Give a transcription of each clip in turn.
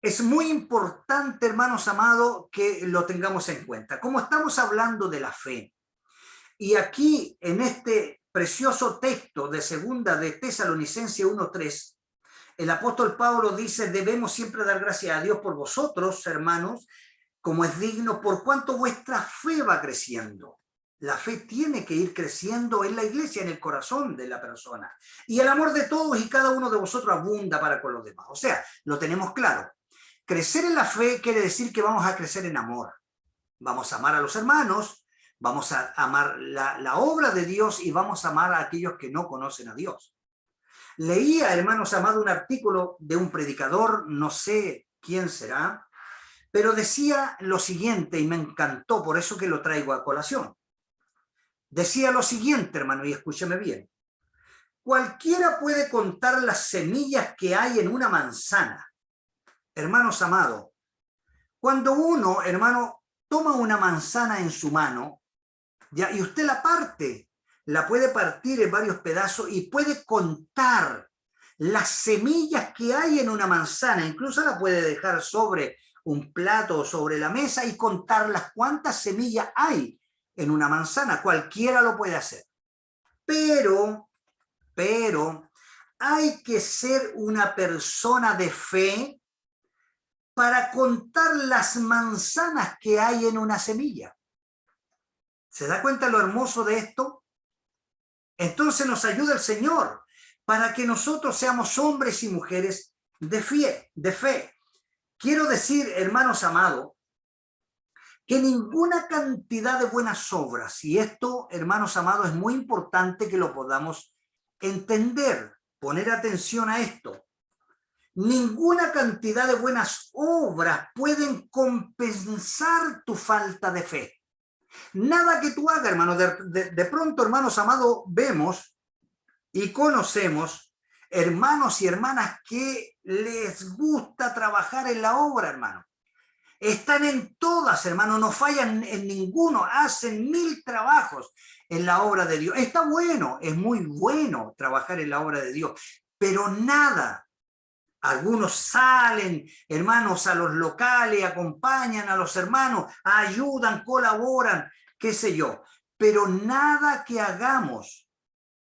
Es muy importante, hermanos amados, que lo tengamos en cuenta. Como estamos hablando de la fe, y aquí en este precioso texto de segunda de Tesalonicenses 1:3, el apóstol Pablo dice: debemos siempre dar gracias a Dios por vosotros, hermanos, como es digno, por cuanto vuestra fe va creciendo. La fe tiene que ir creciendo en la iglesia, en el corazón de la persona. Y el amor de todos y cada uno de vosotros abunda para con los demás. O sea, lo tenemos claro. Crecer en la fe quiere decir que vamos a crecer en amor. Vamos a amar a los hermanos, vamos a amar la obra de Dios y vamos a amar a aquellos que no conocen a Dios. Leía, hermanos amados, un artículo de un predicador, no sé quién será, pero decía lo siguiente y me encantó, por eso que lo traigo a colación. Decía lo siguiente, hermano, y escúcheme bien. Cualquiera puede contar las semillas que hay en una manzana. Hermanos amados, cuando uno, hermano, toma una manzana en su mano, ya, y usted la puede partir en varios pedazos y puede contar las semillas que hay en una manzana, incluso la puede dejar sobre un plato o sobre la mesa y contar las cuántas semillas hay en una manzana. Cualquiera lo puede hacer. Pero hay que ser una persona de fe para contar las manzanas que hay en una semilla. ¿Se da cuenta lo hermoso de esto? Entonces nos ayuda el Señor para que nosotros seamos hombres y mujeres de fe. Quiero decir, hermanos amados, que ninguna cantidad de buenas obras, y esto, hermanos amados, es muy importante que lo podamos entender, poner atención a esto. Ninguna cantidad de buenas obras pueden compensar tu falta de fe. Nada que tú hagas, hermano. De pronto, hermanos amados, vemos y conocemos hermanos y hermanas que les gusta trabajar en la obra, hermano. Están en todas, hermano, no fallan en ninguno, hacen 1000 trabajos en la obra de Dios. Está bueno, es muy bueno trabajar en la obra de Dios, pero nada. Algunos salen, hermanos, a los locales, acompañan a los hermanos, ayudan, colaboran, qué sé yo. Pero nada que hagamos,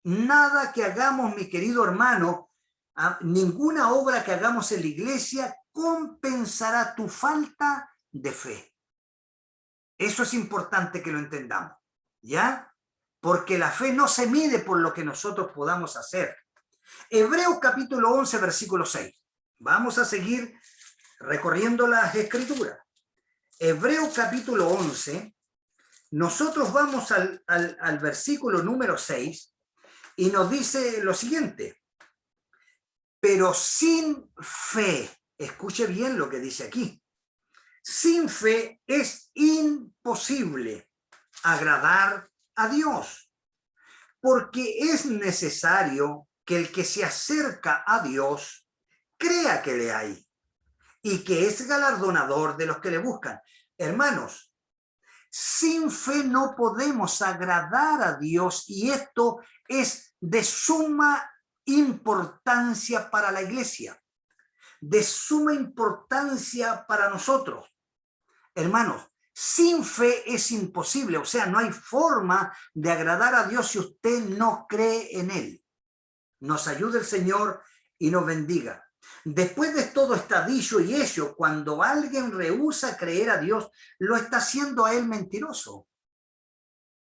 mi querido hermano, ninguna obra que hagamos en la iglesia compensará tu falta de fe. Eso es importante que lo entendamos, ¿ya? Porque la fe no se mide por lo que nosotros podamos hacer. Hebreos capítulo 11, versículo 6. Vamos a seguir recorriendo las escrituras. Hebreos capítulo 11, nosotros vamos al versículo número 6 y nos dice lo siguiente: pero sin fe, escuche bien lo que dice aquí, sin fe es imposible agradar a Dios, porque es necesario que el que se acerca a Dios crea que le hay y que es galardonador de los que le buscan. Hermanos, sin fe no podemos agradar a Dios, y esto es de suma importancia para la iglesia, de suma importancia para nosotros. Hermanos, sin fe es imposible, o sea, no hay forma de agradar a Dios si usted no cree en Él. Nos ayude el Señor y nos bendiga. Después de todo está dicho y hecho, cuando alguien rehúsa creer a Dios, lo está haciendo a él mentiroso.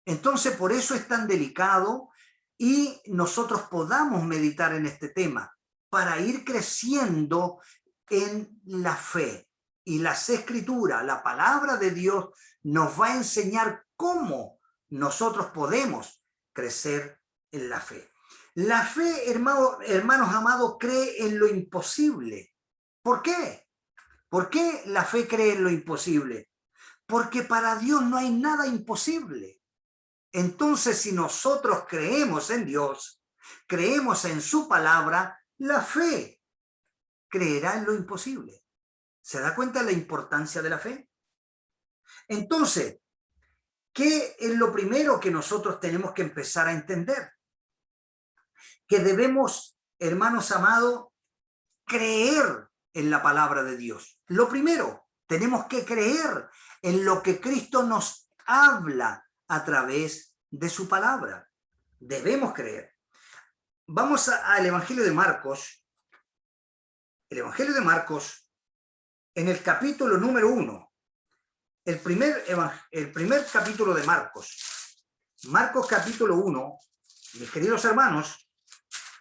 Entonces, por eso es tan delicado y nosotros podamos meditar en este tema para ir creciendo en la fe. Y las escrituras, la palabra de Dios, nos va a enseñar cómo nosotros podemos crecer en la fe. La fe, hermanos amados, cree en lo imposible. ¿Por qué? ¿Por qué la fe cree en lo imposible? Porque para Dios no hay nada imposible. Entonces, si nosotros creemos en Dios, creemos en su palabra, la fe creerá en lo imposible. ¿Se da cuenta de la importancia de la fe? Entonces, ¿qué es lo primero que nosotros tenemos que empezar a entender? Que debemos, hermanos amados, creer en la palabra de Dios? Lo primero, tenemos que creer en lo que Cristo nos habla a través de su palabra. Debemos creer. Vamos al Evangelio de Marcos. El Evangelio de Marcos, en el capítulo número 1, el primer capítulo de Marcos. Marcos capítulo 1, mis queridos hermanos,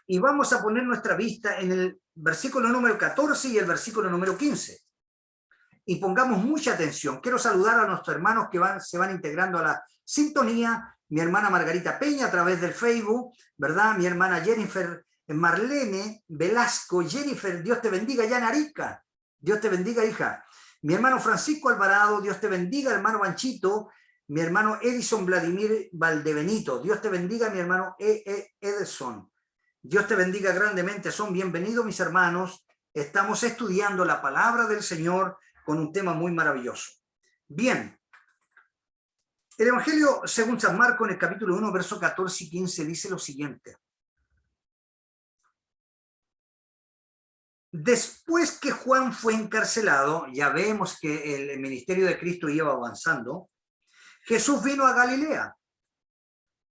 y vamos a poner nuestra vista en el versículo número 14 y el versículo número 15. Y pongamos mucha atención. Quiero saludar a nuestros hermanos que se van integrando a la sintonía. Mi hermana Margarita Peña a través del Facebook, ¿verdad? Mi hermana Jennifer Marlene Velasco. Jennifer, Dios te bendiga. Yanarica, Dios te bendiga, hija. Mi hermano Francisco Alvarado, Dios te bendiga. Hermano Banchito. Mi hermano Edison Vladimir Valdebenito, Dios te bendiga. Mi hermano Edison, Dios te bendiga grandemente. Son bienvenidos mis hermanos. Estamos estudiando la palabra del Señor con un tema muy maravilloso. Bien, el Evangelio según San Marcos en el capítulo 1, versos 14 y 15 dice lo siguiente. Después que Juan fue encarcelado, ya vemos que el ministerio de Cristo iba avanzando, Jesús vino a Galilea,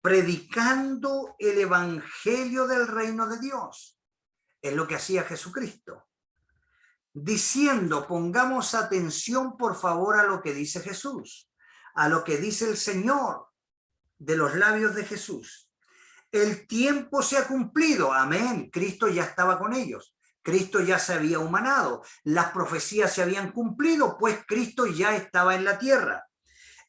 predicando el evangelio del reino de Dios. Es lo que hacía Jesucristo. Diciendo, pongamos atención por favor a lo que dice Jesús, a lo que dice el Señor de los labios de Jesús. El tiempo se ha cumplido, amén. Cristo ya estaba con ellos. Cristo ya se había humanado. Las profecías se habían cumplido, pues Cristo ya estaba en la tierra.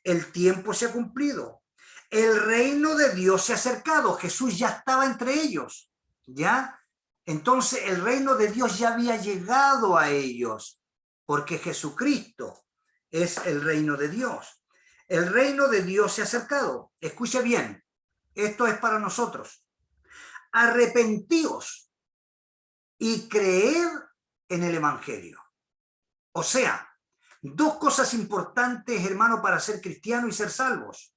El tiempo se ha cumplido. El reino de Dios se ha acercado. Jesús ya estaba entre ellos. ¿Ya? Entonces el reino de Dios ya había llegado a ellos, porque Jesucristo es el reino de Dios. El reino de Dios se ha acercado. Escuche bien, esto es para nosotros. Arrepentíos y creed en el evangelio. O sea, dos cosas importantes, hermano, para ser cristiano y ser salvos.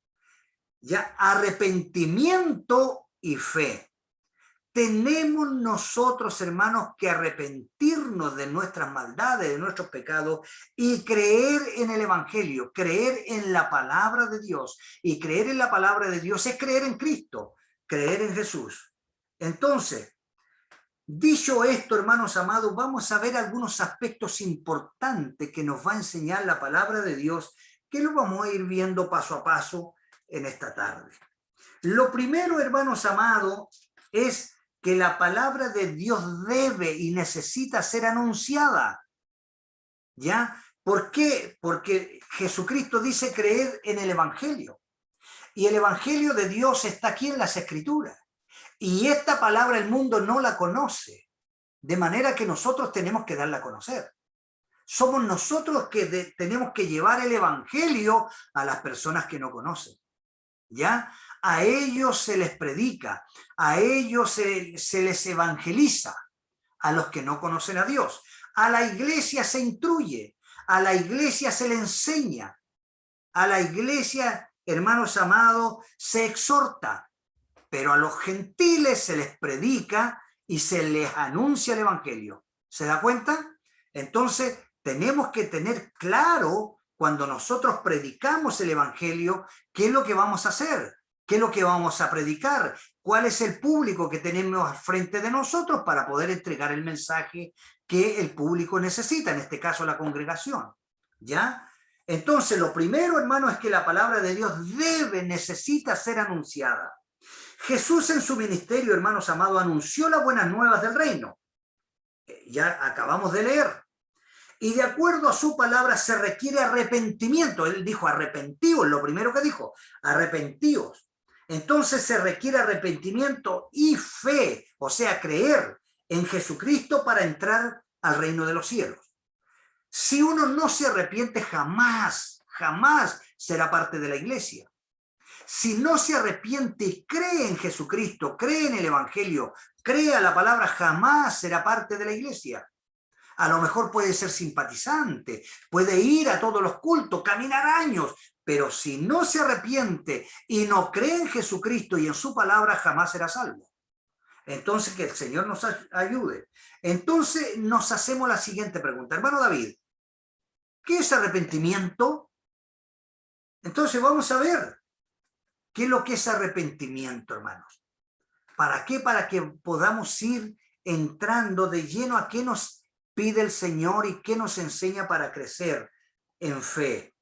Ya, arrepentimiento y fe. Tenemos nosotros, hermanos, que arrepentirnos de nuestras maldades, de nuestros pecados y creer en el evangelio, creer en la palabra de Dios. Y creer en la palabra de Dios es creer en Cristo, creer en Jesús. Entonces, dicho esto, hermanos amados, vamos a ver algunos aspectos importantes que nos va a enseñar la palabra de Dios, que lo vamos a ir viendo paso a paso en esta tarde. Lo primero, hermanos amados, es que la palabra de Dios debe y necesita ser anunciada. ¿Ya? ¿Por qué? Porque Jesucristo dice creer en el evangelio. Y el evangelio de Dios está aquí en las Escrituras. Y esta palabra el mundo no la conoce. De manera que nosotros tenemos que darla a conocer. Somos nosotros que tenemos que llevar el evangelio a las personas que no conocen. ¿Ya? A ellos se les predica, a ellos se les evangeliza, a los que no conocen a Dios. A la iglesia se instruye, a la iglesia se le enseña, a la iglesia, hermanos amados, se exhorta, pero a los gentiles se les predica y se les anuncia el evangelio. ¿Se da cuenta? Entonces, tenemos que tener claro cuando nosotros predicamos el evangelio, ¿qué es lo que vamos a hacer? ¿Qué es lo que vamos a predicar? ¿Cuál es el público que tenemos al frente de nosotros para poder entregar el mensaje que el público necesita, en este caso la congregación? ¿Ya? Entonces, lo primero, hermano, es que la palabra de Dios necesita ser anunciada. Jesús en su ministerio, hermanos amados, anunció las buenas nuevas del reino. Ya acabamos de leer. Y de acuerdo a su palabra se requiere arrepentimiento. Él dijo arrepentíos, lo primero que dijo, arrepentíos. Entonces se requiere arrepentimiento y fe, o sea, creer en Jesucristo para entrar al reino de los cielos. Si uno no se arrepiente, jamás será parte de la iglesia. Si no se arrepiente y cree en Jesucristo, cree en el evangelio, cree a la palabra, jamás será parte de la iglesia. A lo mejor puede ser simpatizante, puede ir a todos los cultos, caminar años, pero si no se arrepiente y no cree en Jesucristo y en su palabra, jamás será salvo. Entonces, que el Señor nos ayude. Entonces, nos hacemos la siguiente pregunta. Hermano David, ¿qué es arrepentimiento? Entonces, vamos a ver qué es lo que es arrepentimiento, hermanos. ¿Para qué? Para que podamos ir entrando de lleno a qué nos pide el Señor y qué nos enseña para crecer en fe.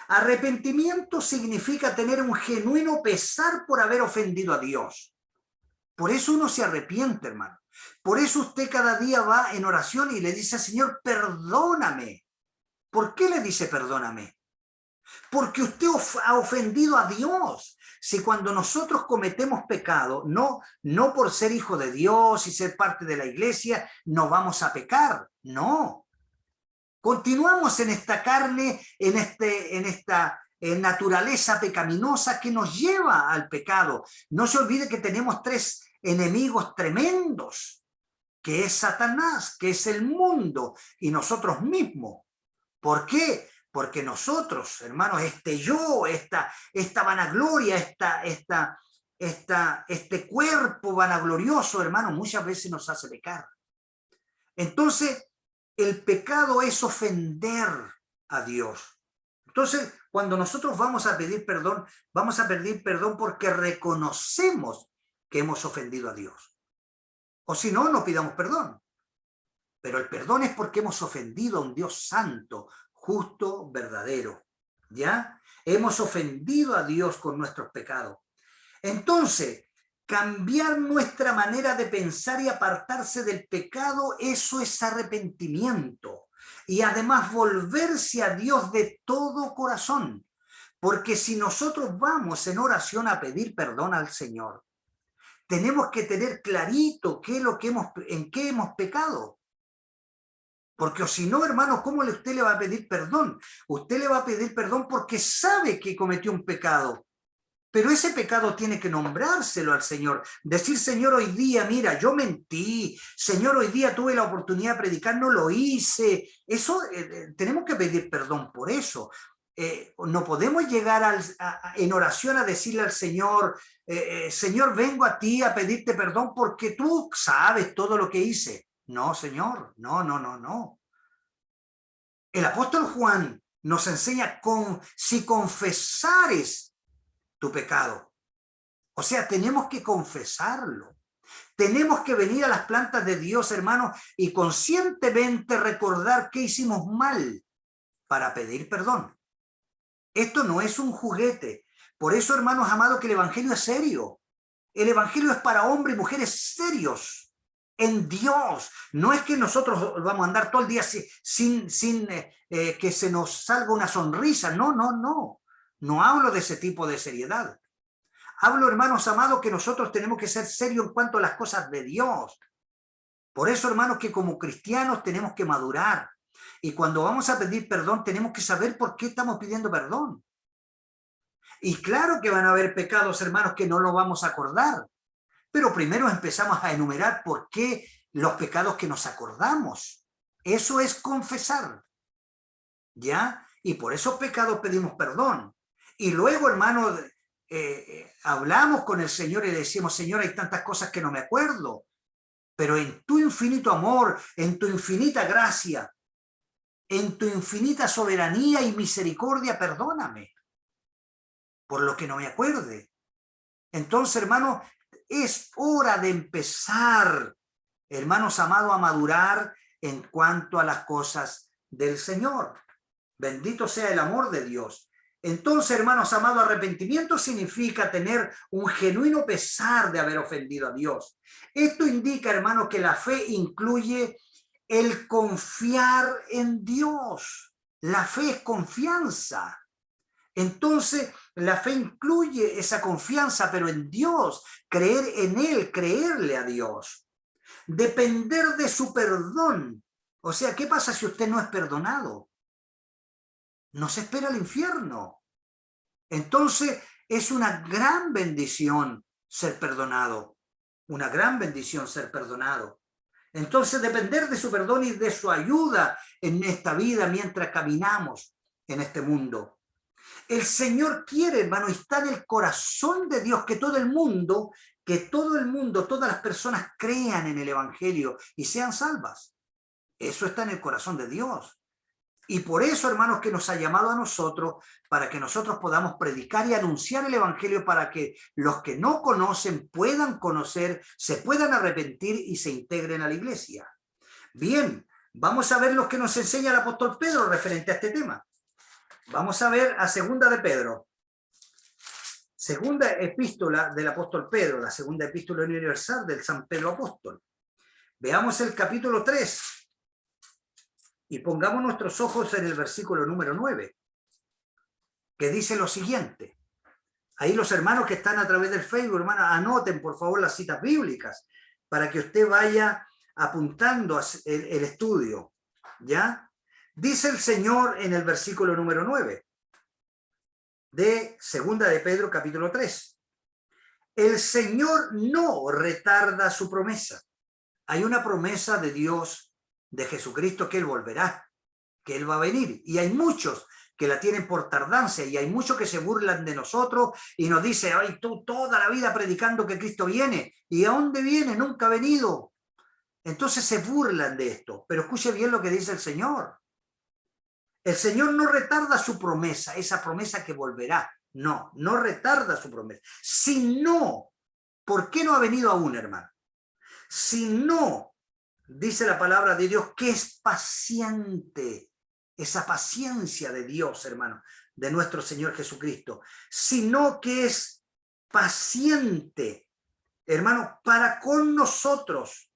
Arrepentimiento significa tener un genuino pesar por haber ofendido a Dios. Por eso uno se arrepiente, hermano. Por eso usted cada día va en oración y le dice, Señor, perdóname. ¿Por qué le dice perdóname? Porque usted ha ofendido a Dios. Si cuando nosotros cometemos pecado, no por ser hijo de Dios y ser parte de la iglesia, no vamos a pecar. No. Continuamos en esta carne, en esta naturaleza pecaminosa que nos lleva al pecado. No se olvide que tenemos tres enemigos tremendos, que es Satanás, que es el mundo y nosotros mismos. ¿Por qué? Porque nosotros, hermanos, esta vanagloria, este cuerpo vanaglorioso, hermanos, muchas veces nos hace pecar. Entonces, el pecado es ofender a Dios. Entonces, cuando nosotros vamos a pedir perdón porque reconocemos que hemos ofendido a Dios. O si no, no pidamos perdón. Pero el perdón es porque hemos ofendido a un Dios santo, justo, verdadero. ¿Ya? Hemos ofendido a Dios con nuestros pecados. Entonces, cambiar nuestra manera de pensar y apartarse del pecado, eso es arrepentimiento. Y además volverse a Dios de todo corazón. Porque si nosotros vamos en oración a pedir perdón al Señor, tenemos que tener clarito en qué hemos pecado. Porque si no, hermano, ¿cómo usted le va a pedir perdón? Usted le va a pedir perdón porque sabe que cometió un pecado. Pero ese pecado tiene que nombrárselo al Señor. Decir, Señor, hoy día, mira, yo mentí. Señor, hoy día tuve la oportunidad de predicar, no lo hice. Eso, tenemos que pedir perdón por eso. No podemos llegar en oración a decirle al Señor, Señor, vengo a ti a pedirte perdón porque tú sabes todo lo que hice. No, Señor, no. El apóstol Juan nos enseña si confesares tu pecado. O sea, tenemos que confesarlo. Tenemos que venir a las plantas de Dios, hermanos, y conscientemente recordar que hicimos mal para pedir perdón. Esto no es un juguete. Por eso, hermanos amados, que el evangelio es serio. El evangelio es para hombres y mujeres serios en Dios. No es que nosotros vamos a andar todo el día sin que se nos salga una sonrisa. No. No hablo de ese tipo de seriedad. Hablo, hermanos amados, que nosotros tenemos que ser serios en cuanto a las cosas de Dios. Por eso, hermanos, que como cristianos tenemos que madurar. Y cuando vamos a pedir perdón, tenemos que saber por qué estamos pidiendo perdón. Y claro que van a haber pecados, hermanos, que no lo vamos a acordar. Pero primero empezamos a enumerar por qué los pecados que nos acordamos. Eso es confesar. ¿Ya? Y por esos pecados pedimos perdón. Y luego, hermano, hablamos con el Señor y le decimos, Señor, hay tantas cosas que no me acuerdo, pero en tu infinito amor, en tu infinita gracia, en tu infinita soberanía y misericordia, perdóname por lo que no me acuerde. Entonces, hermano, es hora de empezar, hermanos amados, a madurar en cuanto a las cosas del Señor. Bendito sea el amor de Dios. Entonces, hermanos amados, arrepentimiento significa tener un genuino pesar de haber ofendido a Dios. Esto indica, hermanos, que la fe incluye el confiar en Dios. La fe es confianza. Entonces, la fe incluye esa confianza, pero en Dios, creer en Él, creerle a Dios. Depender de su perdón. O sea, ¿qué pasa si usted no es perdonado? Nos espera el infierno. Entonces, es una gran bendición ser perdonado. Una gran bendición ser perdonado. Entonces, depender de su perdón y de su ayuda en esta vida mientras caminamos en este mundo. El Señor quiere, hermano, y está en el corazón de Dios que todo el mundo que todo el mundo, todas las personas crean en el Evangelio y sean salvas. Eso está en el corazón de Dios. Y por eso, hermanos, que nos ha llamado a nosotros, para que nosotros podamos predicar y anunciar el Evangelio, para que los que no conocen puedan conocer, se puedan arrepentir y se integren a la iglesia. Bien, vamos a ver lo que nos enseña el apóstol Pedro referente a este tema. Vamos a ver a segunda de Pedro. Segunda epístola del apóstol Pedro, la segunda epístola universal del San Pedro apóstol. Veamos el capítulo 3 y pongamos nuestros ojos en el versículo número 9, que dice lo siguiente. Ahí los hermanos que están a través del Facebook, hermanos, anoten por favor las citas bíblicas para que usted vaya apuntando el estudio, ¿ya? Dice el Señor en el versículo número 9 de segunda de Pedro capítulo 3. El Señor no retarda su promesa. Hay una promesa de Dios, de Jesucristo, que Él volverá, que Él va a venir. Y hay muchos que la tienen por tardanza y hay muchos que se burlan de nosotros y nos dicen, ay, tú toda la vida predicando que Cristo viene. ¿Y a dónde viene? Nunca ha venido. Entonces se burlan de esto. Pero escuche bien lo que dice el Señor. El Señor no retarda su promesa, esa promesa que volverá. No, no retarda su promesa. Sino, ¿por qué no ha venido aún, hermano? Sino, dice la palabra de Dios, que es paciente. Esa paciencia de Dios, hermano, de nuestro Señor Jesucristo. Sino que es paciente, hermano, para con nosotros.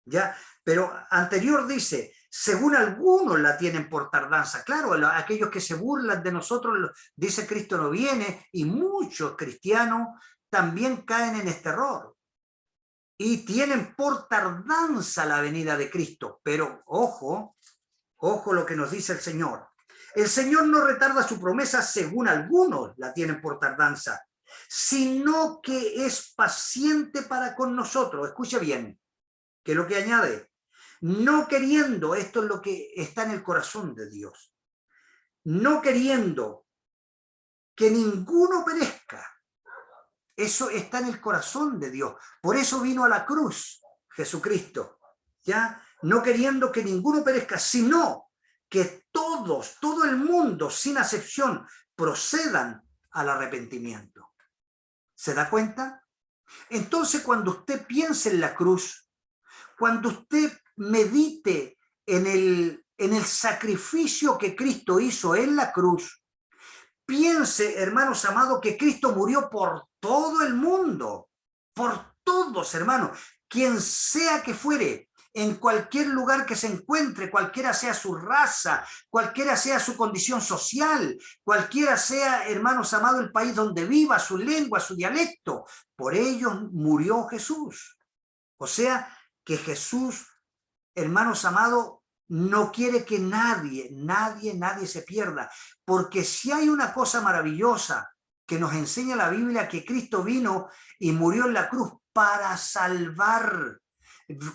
¿Ya? Pero anterior dice, según algunos la tienen por tardanza. Claro, aquellos que se burlan de nosotros, dice Cristo no viene, y muchos cristianos también caen en este error. Y tienen por tardanza la venida de Cristo. Pero ojo, ojo lo que nos dice el Señor. El Señor no retarda su promesa, según algunos la tienen por tardanza, sino que es paciente para con nosotros. Escuche bien, que es lo que añade, no queriendo, esto es lo que está en el corazón de Dios, no queriendo que ninguno perezca. Eso está en el corazón de Dios. Por eso vino a la cruz Jesucristo, ¿ya? No queriendo que ninguno perezca, sino que todos, todo el mundo, sin excepción, procedan al arrepentimiento. ¿Se da cuenta? Entonces, cuando usted piense en la cruz, cuando usted medite en el sacrificio que Cristo hizo en la cruz, piense, hermanos amados, que Cristo murió por todo el mundo, por todos, hermanos, quien sea que fuere, en cualquier lugar que se encuentre, cualquiera sea su raza, cualquiera sea su condición social, cualquiera sea, hermanos amados, el país donde viva, su lengua, su dialecto, por ellos murió Jesús. O sea, que Jesús, hermanos amados, no quiere que nadie se pierda. Porque si hay una cosa maravillosa que nos enseña la Biblia, que Cristo vino y murió en la cruz para salvar.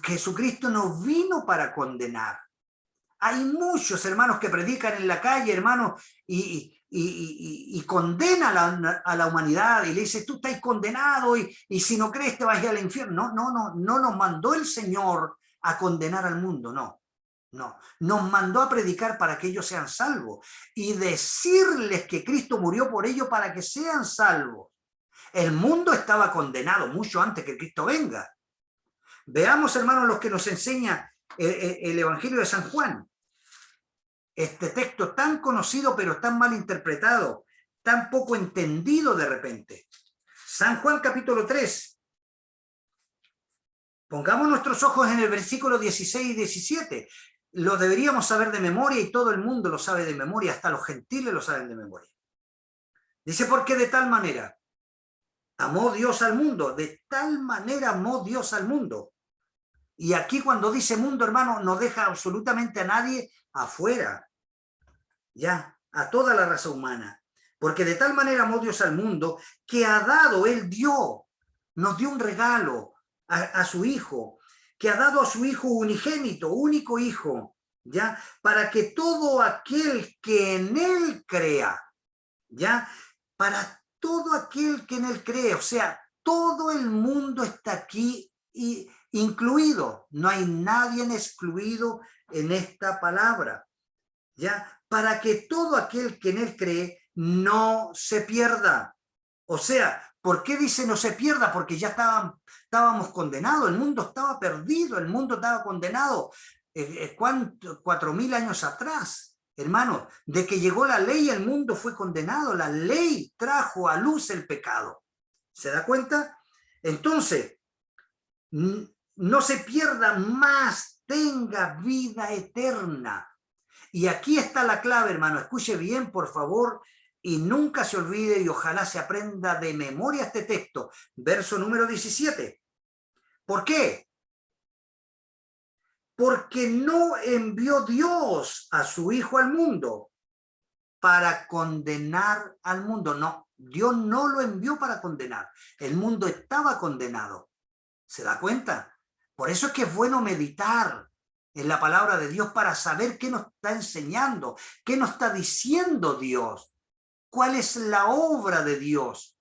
Jesucristo no vino para condenar. Hay muchos hermanos que predican en la calle, hermanos, y condena a la humanidad y le dice, tú estás condenado y si no crees te vas a ir al infierno. No nos mandó el Señor a condenar al mundo, no. Nos mandó a predicar para que ellos sean salvos y decirles que Cristo murió por ellos para que sean salvos. El mundo estaba condenado mucho antes que Cristo venga. Veamos, hermanos, lo que nos enseña el Evangelio de San Juan. Este texto tan conocido pero tan mal interpretado, tan poco entendido de repente. San Juan capítulo 3. Pongamos nuestros ojos en el versículo 16 y 17. Lo deberíamos saber de memoria y todo el mundo lo sabe de memoria, hasta los gentiles lo saben de memoria. Dice, porque de tal manera amó Dios al mundo, de tal manera amó Dios al mundo. Y aquí cuando dice mundo, hermano, no deja absolutamente a nadie afuera. Ya, a toda la raza humana. Porque de tal manera amó Dios al mundo que ha dado, Él dio, nos dio un regalo a su Hijo, que ha dado a su Hijo unigénito, único Hijo, ¿ya? Para que todo aquel que en Él crea, ¿ya? Para todo aquel que en Él cree, o sea, todo el mundo está aquí incluido. No hay nadie excluido en esta palabra, ¿ya? Para que todo aquel que en él cree no se pierda. O sea, ¿por qué dice no se pierda? Porque ya estábamos condenados, el mundo estaba perdido, el mundo estaba condenado. 4.000 años atrás, hermano, de que llegó la ley, el mundo fue condenado. La ley trajo a luz el pecado. ¿Se da cuenta? Entonces, no se pierda más, tenga vida eterna. Y aquí está la clave, hermano. Escuche bien, por favor, y nunca se olvide y ojalá se aprenda de memoria este texto. Verso número 17. ¿Por qué? Porque no envió Dios a su Hijo al mundo para condenar al mundo. No, Dios no lo envió para condenar. El mundo estaba condenado. ¿Se da cuenta? Por eso es que es bueno meditar en la palabra de Dios para saber qué nos está enseñando, qué nos está diciendo Dios, cuál es la obra de Dios.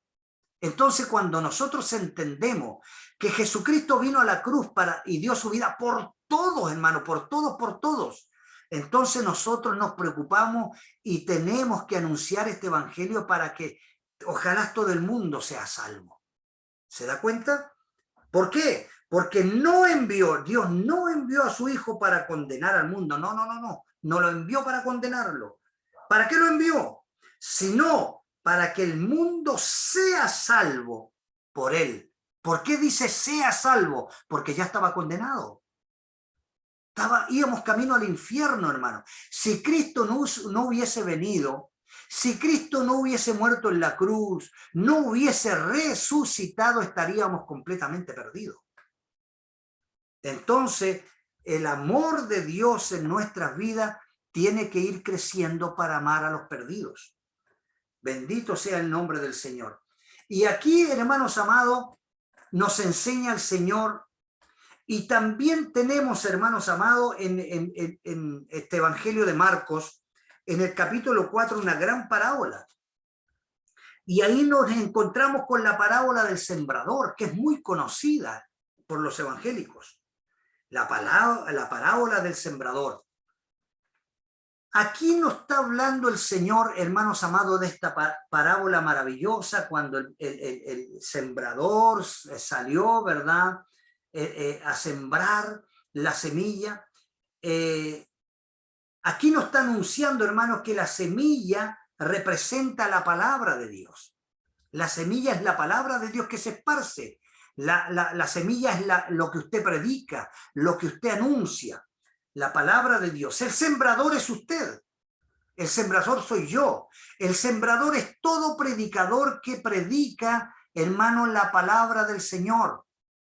Entonces, cuando nosotros entendemos que Jesucristo vino a la cruz y dio su vida por todos, hermano, por todos, entonces nosotros nos preocupamos y tenemos que anunciar este evangelio para que ojalá todo el mundo sea salvo. ¿Se da cuenta? ¿Por qué? Porque Dios no envió a su Hijo para condenar al mundo. No lo envió para condenarlo. ¿Para qué lo envió? Sino para que el mundo sea salvo por él. ¿Por qué dice sea salvo? Porque ya estaba condenado. Íbamos camino al infierno, hermano. Si Cristo no hubiese venido, si Cristo no hubiese muerto en la cruz, no hubiese resucitado, estaríamos completamente perdidos. Entonces, el amor de Dios en nuestras vidas tiene que ir creciendo para amar a los perdidos. Bendito sea el nombre del Señor. Y aquí, hermanos amados, nos enseña el Señor. Y también tenemos, hermanos amados, en este Evangelio de Marcos, en el capítulo 4, una gran parábola. Y ahí nos encontramos con la parábola del sembrador, que es muy conocida por los evangélicos. La parábola del sembrador. Aquí nos está hablando el Señor, hermanos amados, de esta parábola maravillosa, cuando el sembrador salió, ¿verdad?, a sembrar la semilla. Aquí nos está anunciando, hermanos, que la semilla representa la palabra de Dios. La semilla es la palabra de Dios que se esparce. La semilla es lo que usted predica, lo que usted anuncia, la palabra de Dios. El sembrador es usted. El sembrador soy yo. El sembrador es todo predicador que predica, hermano, la palabra del Señor.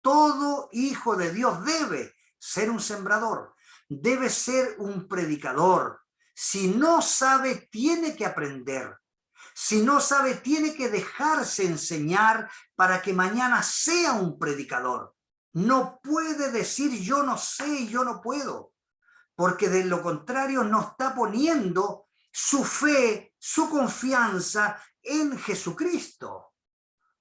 Todo hijo de Dios debe ser un sembrador, debe ser un predicador. Si no sabe, tiene que aprender. Si no sabe, tiene que dejarse enseñar para que mañana sea un predicador. No puede decir yo no sé, yo no puedo, porque de lo contrario no está poniendo su fe, su confianza en Jesucristo.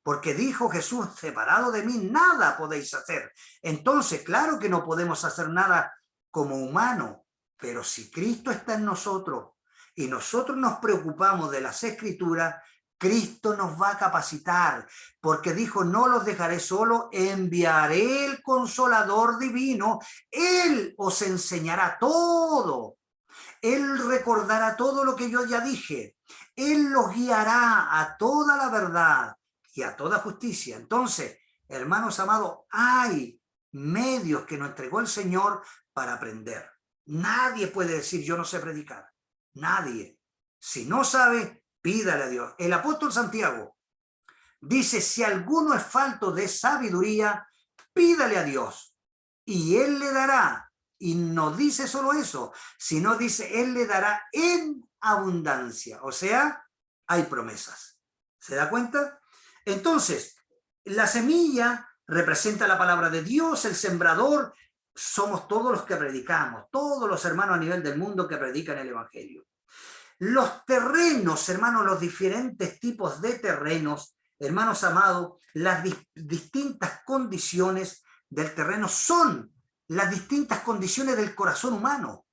Porque dijo Jesús, separado de mí, nada podéis hacer. Entonces, claro que no podemos hacer nada como humano, pero si Cristo está en nosotros y nosotros nos preocupamos de las Escrituras, Cristo nos va a capacitar, porque dijo, no los dejaré solo, enviaré el Consolador divino, Él os enseñará todo, Él recordará todo lo que yo ya dije, Él los guiará a toda la verdad y a toda justicia. Entonces, hermanos amados, hay medios que nos entregó el Señor para aprender. Nadie puede decir yo no sé predicar. Nadie. Si no sabe, pídale a Dios. El apóstol Santiago dice, si alguno es falto de sabiduría, pídale a Dios y Él le dará. Y no dice solo eso, sino dice, Él le dará en abundancia. O sea, hay promesas. ¿Se da cuenta? Entonces, la semilla representa la palabra de Dios, el sembrador somos todos los que predicamos, todos los hermanos a nivel del mundo que predican el evangelio. Los terrenos, hermanos, los diferentes tipos de terrenos hermanos amados, las distintas condiciones del terreno son las distintas condiciones del corazón humano,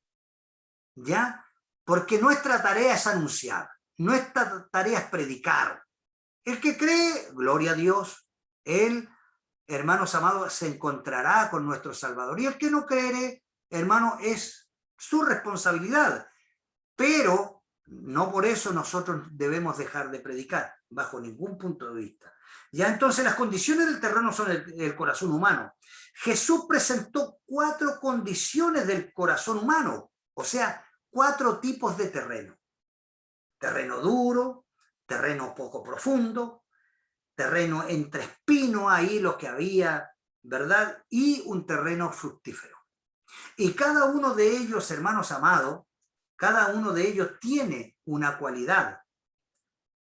¿ya? Porque nuestra tarea es anunciar, nuestra tarea es predicar. El que cree, gloria a Dios, él, hermanos amados, se encontrará con nuestro Salvador. Y el que no cree, hermano, es su responsabilidad. Pero no por eso nosotros debemos dejar de predicar, bajo ningún punto de vista. Ya entonces las condiciones del terreno son el corazón humano. Jesús presentó 4 condiciones del corazón humano, o sea, 4 tipos de terreno. Terreno duro, terreno poco profundo, terreno entre espinos, ahí lo que había, ¿verdad? Y un terreno fructífero. Y cada uno de ellos, hermanos amados, cada uno de ellos tiene una cualidad.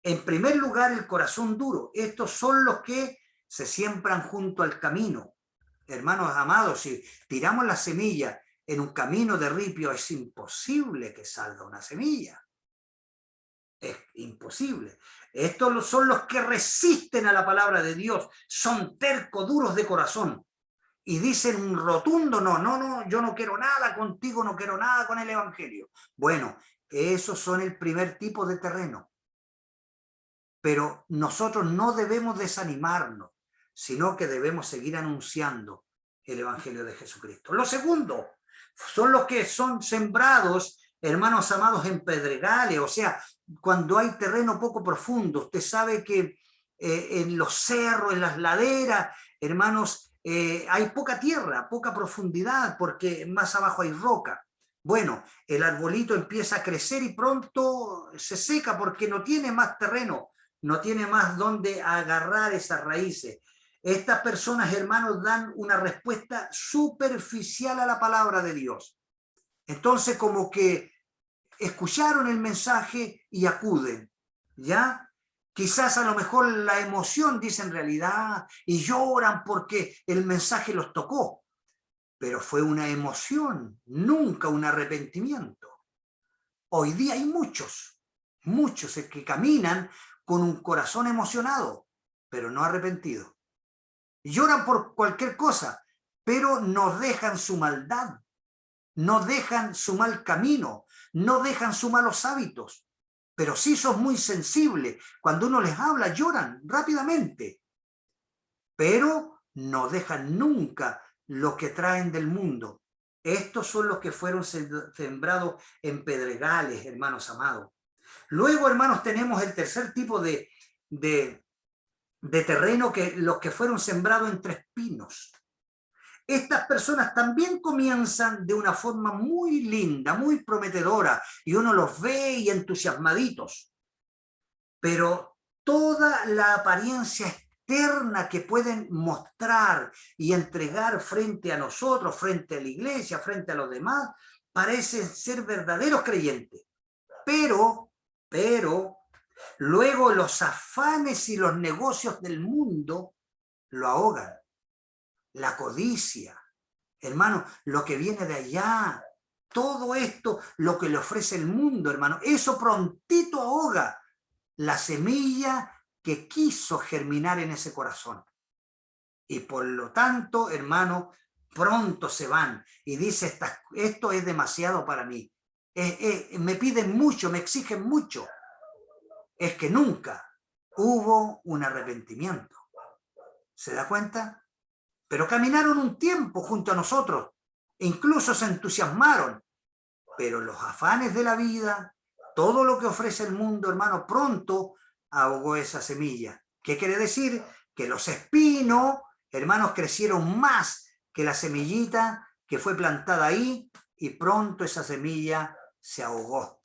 En primer lugar, el corazón duro. Estos son los que se siembran junto al camino. Hermanos amados, si tiramos la semilla en un camino de ripio, es imposible que salga una semilla. Es imposible. Estos son los que resisten a la palabra de Dios. Son tercos, duros de corazón. Y dicen un rotundo no, yo no quiero nada contigo, no quiero nada con el evangelio. Bueno, esos son el primer tipo de terreno. Pero nosotros no debemos desanimarnos, sino que debemos seguir anunciando el evangelio de Jesucristo. Lo segundo, son los que son sembrados, hermanos amados, en pedregales, o sea, cuando hay terreno poco profundo. Usted sabe que en los cerros, en las laderas, hermanos, hay poca tierra, poca profundidad, porque más abajo hay roca. Bueno, el arbolito empieza a crecer y pronto se seca porque no tiene más terreno, no tiene más donde agarrar esas raíces. Estas personas, hermanos, dan una respuesta superficial a la palabra de Dios. Entonces, como que escucharon el mensaje y acuden, ¿ya? Quizás a lo mejor la emoción dice en realidad y lloran porque el mensaje los tocó, pero fue una emoción, nunca un arrepentimiento. Hoy día hay muchos que caminan con un corazón emocionado, pero no arrepentido. Lloran por cualquier cosa, pero no dejan su maldad, no dejan su mal camino, no dejan sus malos hábitos. Pero sí son muy sensibles. Cuando uno les habla, lloran rápidamente. Pero no dejan nunca lo que traen del mundo. Estos son los que fueron sembrados en pedregales, hermanos amados. Luego, hermanos, tenemos el tercer tipo de terreno, que los que fueron sembrados entre espinos. Estas personas también comienzan de una forma muy linda, muy prometedora, y uno los ve y entusiasmaditos. Pero toda la apariencia externa que pueden mostrar y entregar frente a nosotros, frente a la iglesia, frente a los demás, parecen ser verdaderos creyentes. Pero, luego los afanes y los negocios del mundo lo ahogan. La codicia, hermano, lo que viene de allá, todo esto, lo que le ofrece el mundo, hermano, eso prontito ahoga la semilla que quiso germinar en ese corazón. Y por lo tanto, hermano, pronto se van y dice, esto es demasiado para mí. Me piden mucho, me exigen mucho. Es que nunca hubo un arrepentimiento. ¿Se da cuenta? Pero caminaron un tiempo junto a nosotros, e incluso se entusiasmaron, pero los afanes de la vida, todo lo que ofrece el mundo, hermano, pronto ahogó esa semilla. ¿Qué quiere decir? Que los espinos, hermanos, crecieron más que la semillita que fue plantada ahí, y pronto esa semilla se ahogó.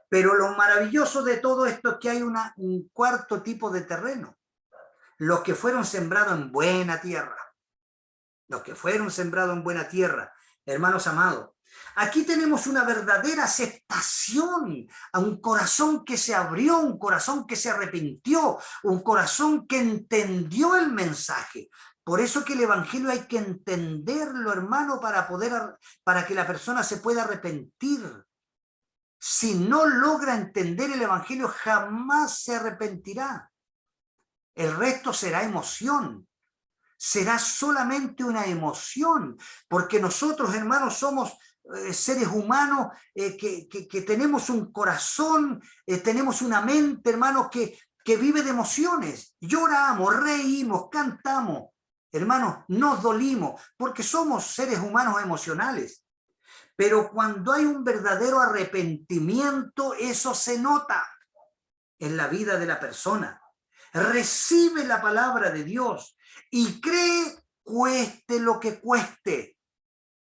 Pero lo maravilloso de todo esto es que hay un cuarto tipo de terreno. Los que fueron sembrados en buena tierra. Los que fueron sembrados en buena tierra, hermanos amados. Aquí tenemos una verdadera aceptación a un corazón que se abrió, un corazón que se arrepintió, un corazón que entendió el mensaje. Por eso que el evangelio hay que entenderlo, hermano, para que la persona se pueda arrepentir. Si no logra entender el evangelio, jamás se arrepentirá. El resto será emoción. Será solamente una emoción, porque nosotros, hermanos, somos seres humanos que tenemos un corazón, tenemos una mente, hermanos, que vive de emociones. Lloramos, reímos, cantamos, hermanos, nos dolimos, porque somos seres humanos emocionales. Pero cuando hay un verdadero arrepentimiento, eso se nota en la vida de la persona. Recibe la palabra de Dios y cree, cueste lo que cueste.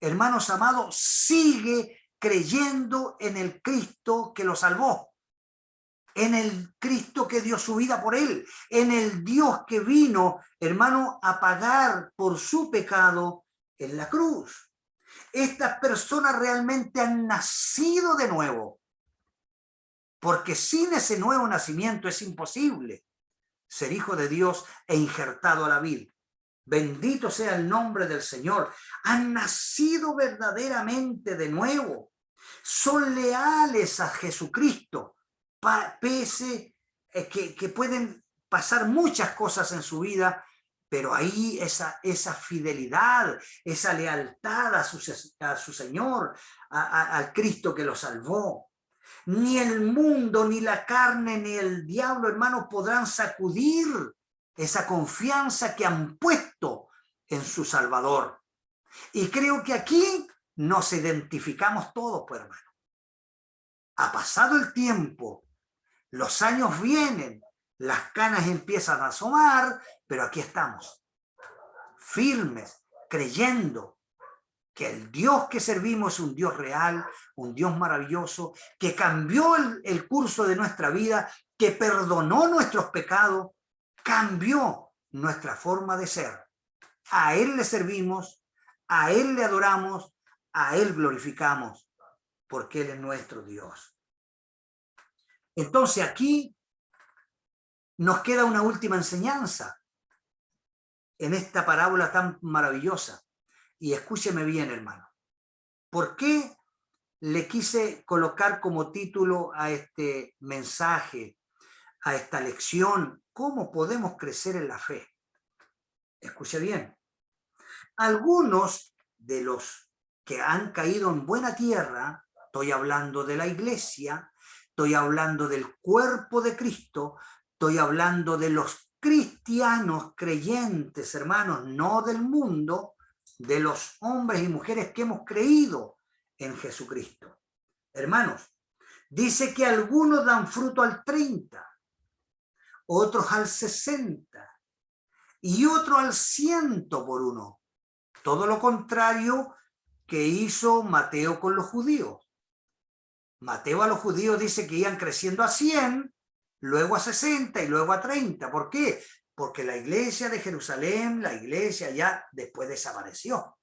Hermanos amados, sigue creyendo en el Cristo que lo salvó, en el Cristo que dio su vida por él, en el Dios que vino, hermano, a pagar por su pecado en la cruz. Estas personas realmente han nacido de nuevo, porque sin ese nuevo nacimiento es imposible ser hijo de Dios e injertado a la vid. Bendito sea el nombre del Señor. Han nacido verdaderamente de nuevo. Son leales a Jesucristo, pese que pueden pasar muchas cosas en su vida, pero ahí esa fidelidad, esa lealtad a su Señor, al Cristo que lo salvó. Ni el mundo, ni la carne, ni el diablo, hermanos, podrán sacudir esa confianza que han puesto en su Salvador. Y creo que aquí nos identificamos todos, pues, hermano. Ha pasado el tiempo, los años vienen, las canas empiezan a asomar, pero aquí estamos, firmes, creyendo que el Dios que servimos es un Dios real, un Dios maravilloso, que cambió el curso de nuestra vida, que perdonó nuestros pecados, cambió nuestra forma de ser. A Él le servimos, a Él le adoramos, a Él glorificamos, porque Él es nuestro Dios. Entonces aquí nos queda una última enseñanza en esta parábola tan maravillosa. Y escúcheme bien, hermano. ¿Por qué le quise colocar como título a este mensaje, a esta lección, cómo podemos crecer en la fe? Escuche bien. Algunos de los que han caído en buena tierra, estoy hablando de la iglesia, estoy hablando del cuerpo de Cristo, estoy hablando de los cristianos creyentes, hermanos, no del mundo, de los hombres y mujeres que hemos creído en Jesucristo. Hermanos, dice que algunos dan fruto al 30, otros al 60 y otros al 100 por uno. Todo lo contrario que hizo Mateo con los judíos. Mateo a los judíos dice que iban creciendo a 100, luego a 60 y luego a 30. ¿Por qué? Porque la iglesia de Jerusalén, la iglesia ya después desapareció.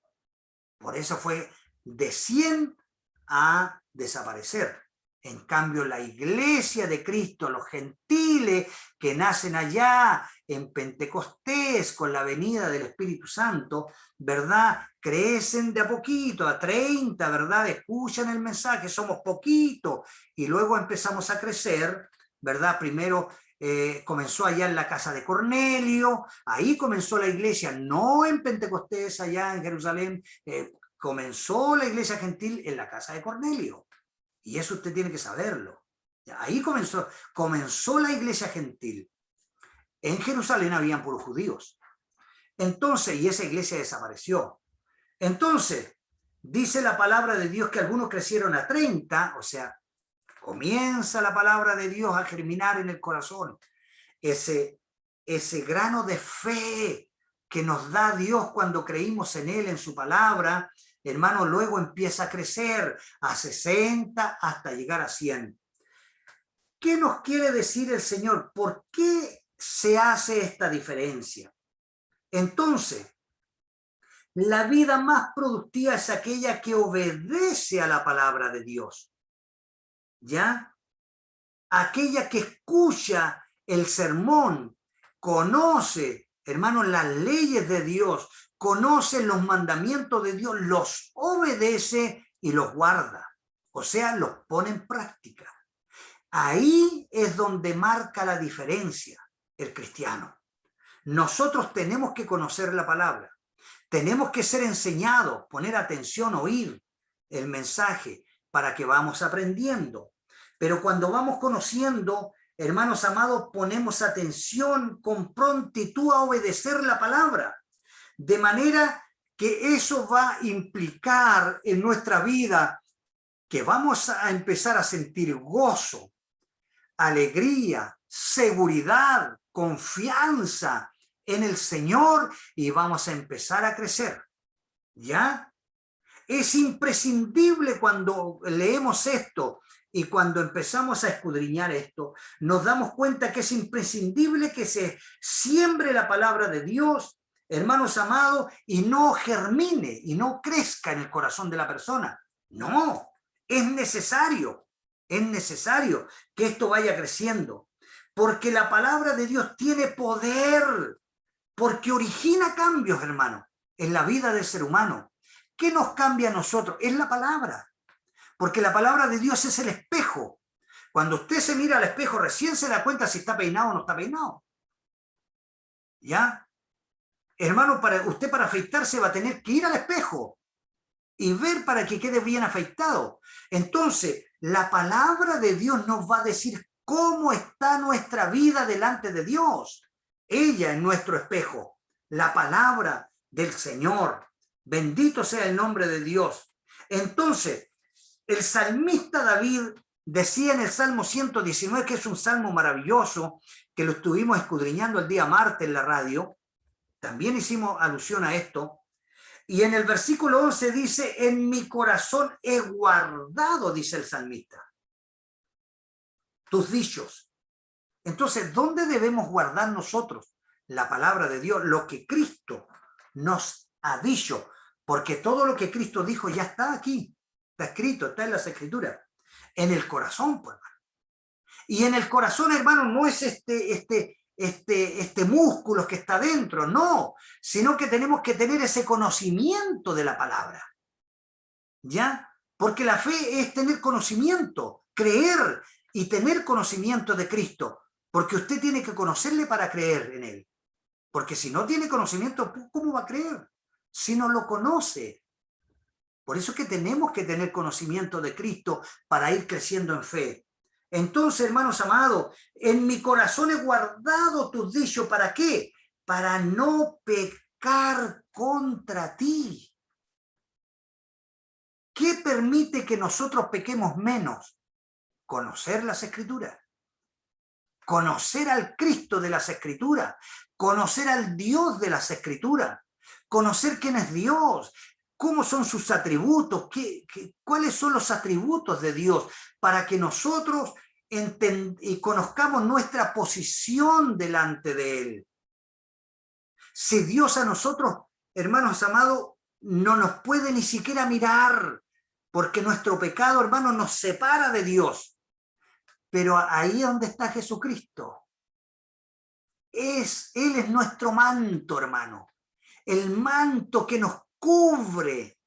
Por eso fue de 100 a desaparecer. En cambio, la iglesia de Cristo, los gentiles que nacen allá en Pentecostés con la venida del Espíritu Santo, ¿verdad? Crecen de a poquito, a 30, ¿verdad? Escuchan el mensaje, somos poquitos, y luego empezamos a crecer, ¿verdad? Primero comenzó allá en la casa de Cornelio, ahí comenzó la iglesia, no en Pentecostés, allá en Jerusalén, comenzó la iglesia gentil en la casa de Cornelio. Y eso usted tiene que saberlo. Ahí comenzó la iglesia gentil. En Jerusalén habían puros judíos. Entonces, y esa iglesia desapareció. Entonces, dice la palabra de Dios que algunos crecieron a 30, o sea, comienza la palabra de Dios a germinar en el corazón. Ese grano de fe que nos da Dios cuando creímos en Él, en su palabra, hermano, luego empieza a crecer a 60 hasta llegar a 100. ¿Qué nos quiere decir el Señor? ¿Por qué se hace esta diferencia? Entonces, la vida más productiva es aquella que obedece a la palabra de Dios. ¿Ya? Aquella que escucha el sermón, conoce, hermanos, las leyes de Dios, conoce los mandamientos de Dios, los obedece y los guarda. O sea, los pone en práctica. Ahí es donde marca la diferencia el cristiano. Nosotros tenemos que conocer la palabra. Tenemos que ser enseñados, poner atención, oír el mensaje para que vamos aprendiendo. Pero cuando vamos conociendo, hermanos amados, ponemos atención con prontitud a obedecer la palabra. De manera que eso va a implicar en nuestra vida que vamos a empezar a sentir gozo, alegría, seguridad, confianza en el Señor y vamos a empezar a crecer. ¿Ya? Es imprescindible cuando leemos esto y cuando empezamos a escudriñar esto, nos damos cuenta que es imprescindible que se siembre la palabra de Dios, hermanos amados, y no germine y no crezca en el corazón de la persona. No, es necesario que esto vaya creciendo, porque la palabra de Dios tiene poder, porque origina cambios, hermano, en la vida del ser humano. ¿Qué nos cambia a nosotros? Es la palabra, porque la palabra de Dios es el espejo. Cuando usted se mira al espejo, recién se da cuenta si está peinado o no está peinado. ¿Ya? Hermano, usted para afeitarse va a tener que ir al espejo y ver para que quede bien afeitado. Entonces, la palabra de Dios nos va a decir cómo está nuestra vida delante de Dios. Ella es nuestro espejo, la palabra del Señor. Bendito sea el nombre de Dios. Entonces, el salmista David decía en el Salmo 119, que es un salmo maravilloso, que lo estuvimos escudriñando el día martes en la radio, también hicimos alusión a esto, y en el versículo 11 dice, en mi corazón he guardado, dice el salmista, tus dichos. Entonces, ¿dónde debemos guardar nosotros la palabra de Dios? Lo que Cristo nos ha dicho, porque todo lo que Cristo dijo ya está aquí, está escrito, está en las Escrituras, en el corazón, pues, hermano. Y en el corazón, hermano, no es este músculo que está dentro, no, sino que tenemos que tener ese conocimiento de la palabra, ¿ya? Porque la fe es tener conocimiento, creer y tener conocimiento de Cristo, porque usted tiene que conocerle para creer en él, porque si no tiene conocimiento, ¿cómo va a creer? Si no lo conoce. Por eso es que tenemos que tener conocimiento de Cristo para ir creciendo en fe. Entonces, hermanos amados, en mi corazón he guardado tus dichos. ¿Para qué? Para no pecar contra ti. ¿Qué permite que nosotros pequemos menos? Conocer las Escrituras. Conocer al Cristo de las Escrituras. Conocer al Dios de las Escrituras. Conocer quién es Dios. ¿Cómo son sus atributos? ¿Cuáles son los atributos de Dios? Para que nosotros y conozcamos nuestra posición delante de Él. Si Dios a nosotros, hermanos amados, no nos puede ni siquiera mirar, porque nuestro pecado, hermanos, nos separa de Dios. Pero ahí es donde está Jesucristo. Él es nuestro manto, hermano. El manto que nos cubre,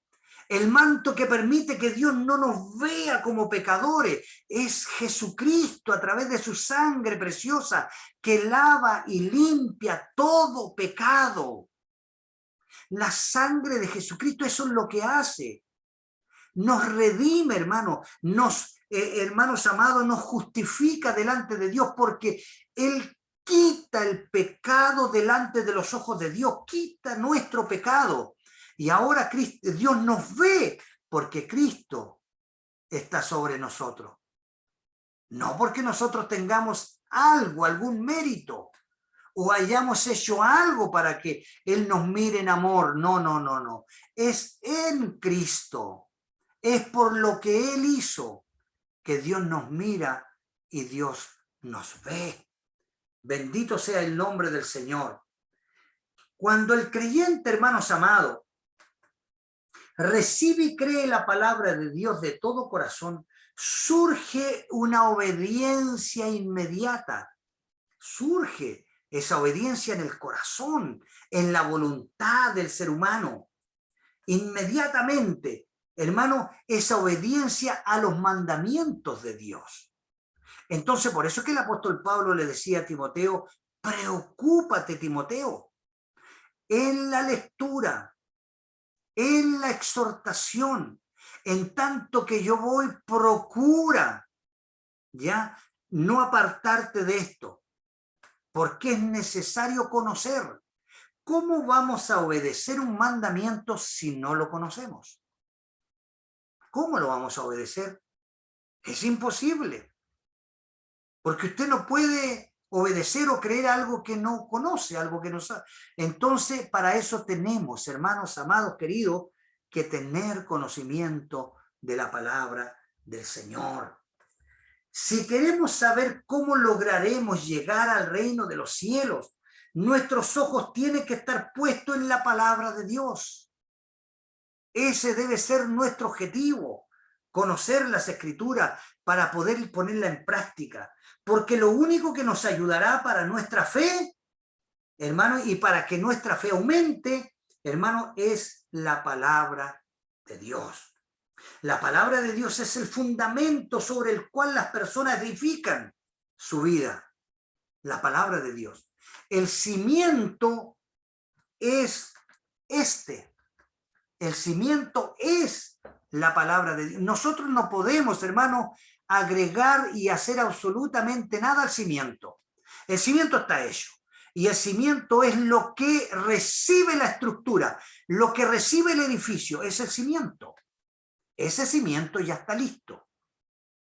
el manto que permite que Dios no nos vea como pecadores, es Jesucristo a través de su sangre preciosa que lava y limpia todo pecado. La sangre de Jesucristo, eso es lo que hace. Nos redime, hermano, hermanos amados, nos justifica delante de Dios porque Él quita el pecado delante de los ojos de Dios, quita nuestro pecado. Y ahora Dios nos ve porque Cristo está sobre nosotros. No porque nosotros tengamos algún mérito o hayamos hecho algo para que Él nos mire en amor. No. Es en Cristo. Es por lo que Él hizo que Dios nos mira y Dios nos ve. Bendito sea el nombre del Señor. Cuando el creyente, hermanos amados, recibe y cree la palabra de Dios de todo corazón, surge una obediencia inmediata. Surge esa obediencia en el corazón, en la voluntad del ser humano. Inmediatamente, hermano, esa obediencia a los mandamientos de Dios. Entonces, por eso es que el apóstol Pablo le decía a Timoteo, Preocúpate, Timoteo, en la lectura, en la exhortación, en tanto que yo voy, procura, ¿ya? No apartarte de esto, porque es necesario conocer. ¿Cómo vamos a obedecer un mandamiento si no lo conocemos? ¿Cómo lo vamos a obedecer? Es imposible, porque usted no puede obedecer o creer algo que no conoce, algo que no sabe. Entonces, para eso tenemos, hermanos amados, queridos, que tener conocimiento de la palabra del Señor. Si queremos saber cómo lograremos llegar al reino de los cielos, nuestros ojos tienen que estar puestos en la palabra de Dios. Ese debe ser nuestro objetivo, conocer las Escrituras para poder ponerla en práctica. Porque lo único que nos ayudará para nuestra fe, hermano, y para que nuestra fe aumente, hermano, es la palabra de Dios. La palabra de Dios es el fundamento sobre el cual las personas edifican su vida. La palabra de Dios. El cimiento es este. El cimiento es la palabra de Dios. Nosotros no podemos, hermano, agregar y hacer absolutamente nada al cimiento. El cimiento está hecho. Y el cimiento es lo que recibe la estructura. Lo que recibe el edificio es el cimiento. Ese cimiento ya está listo.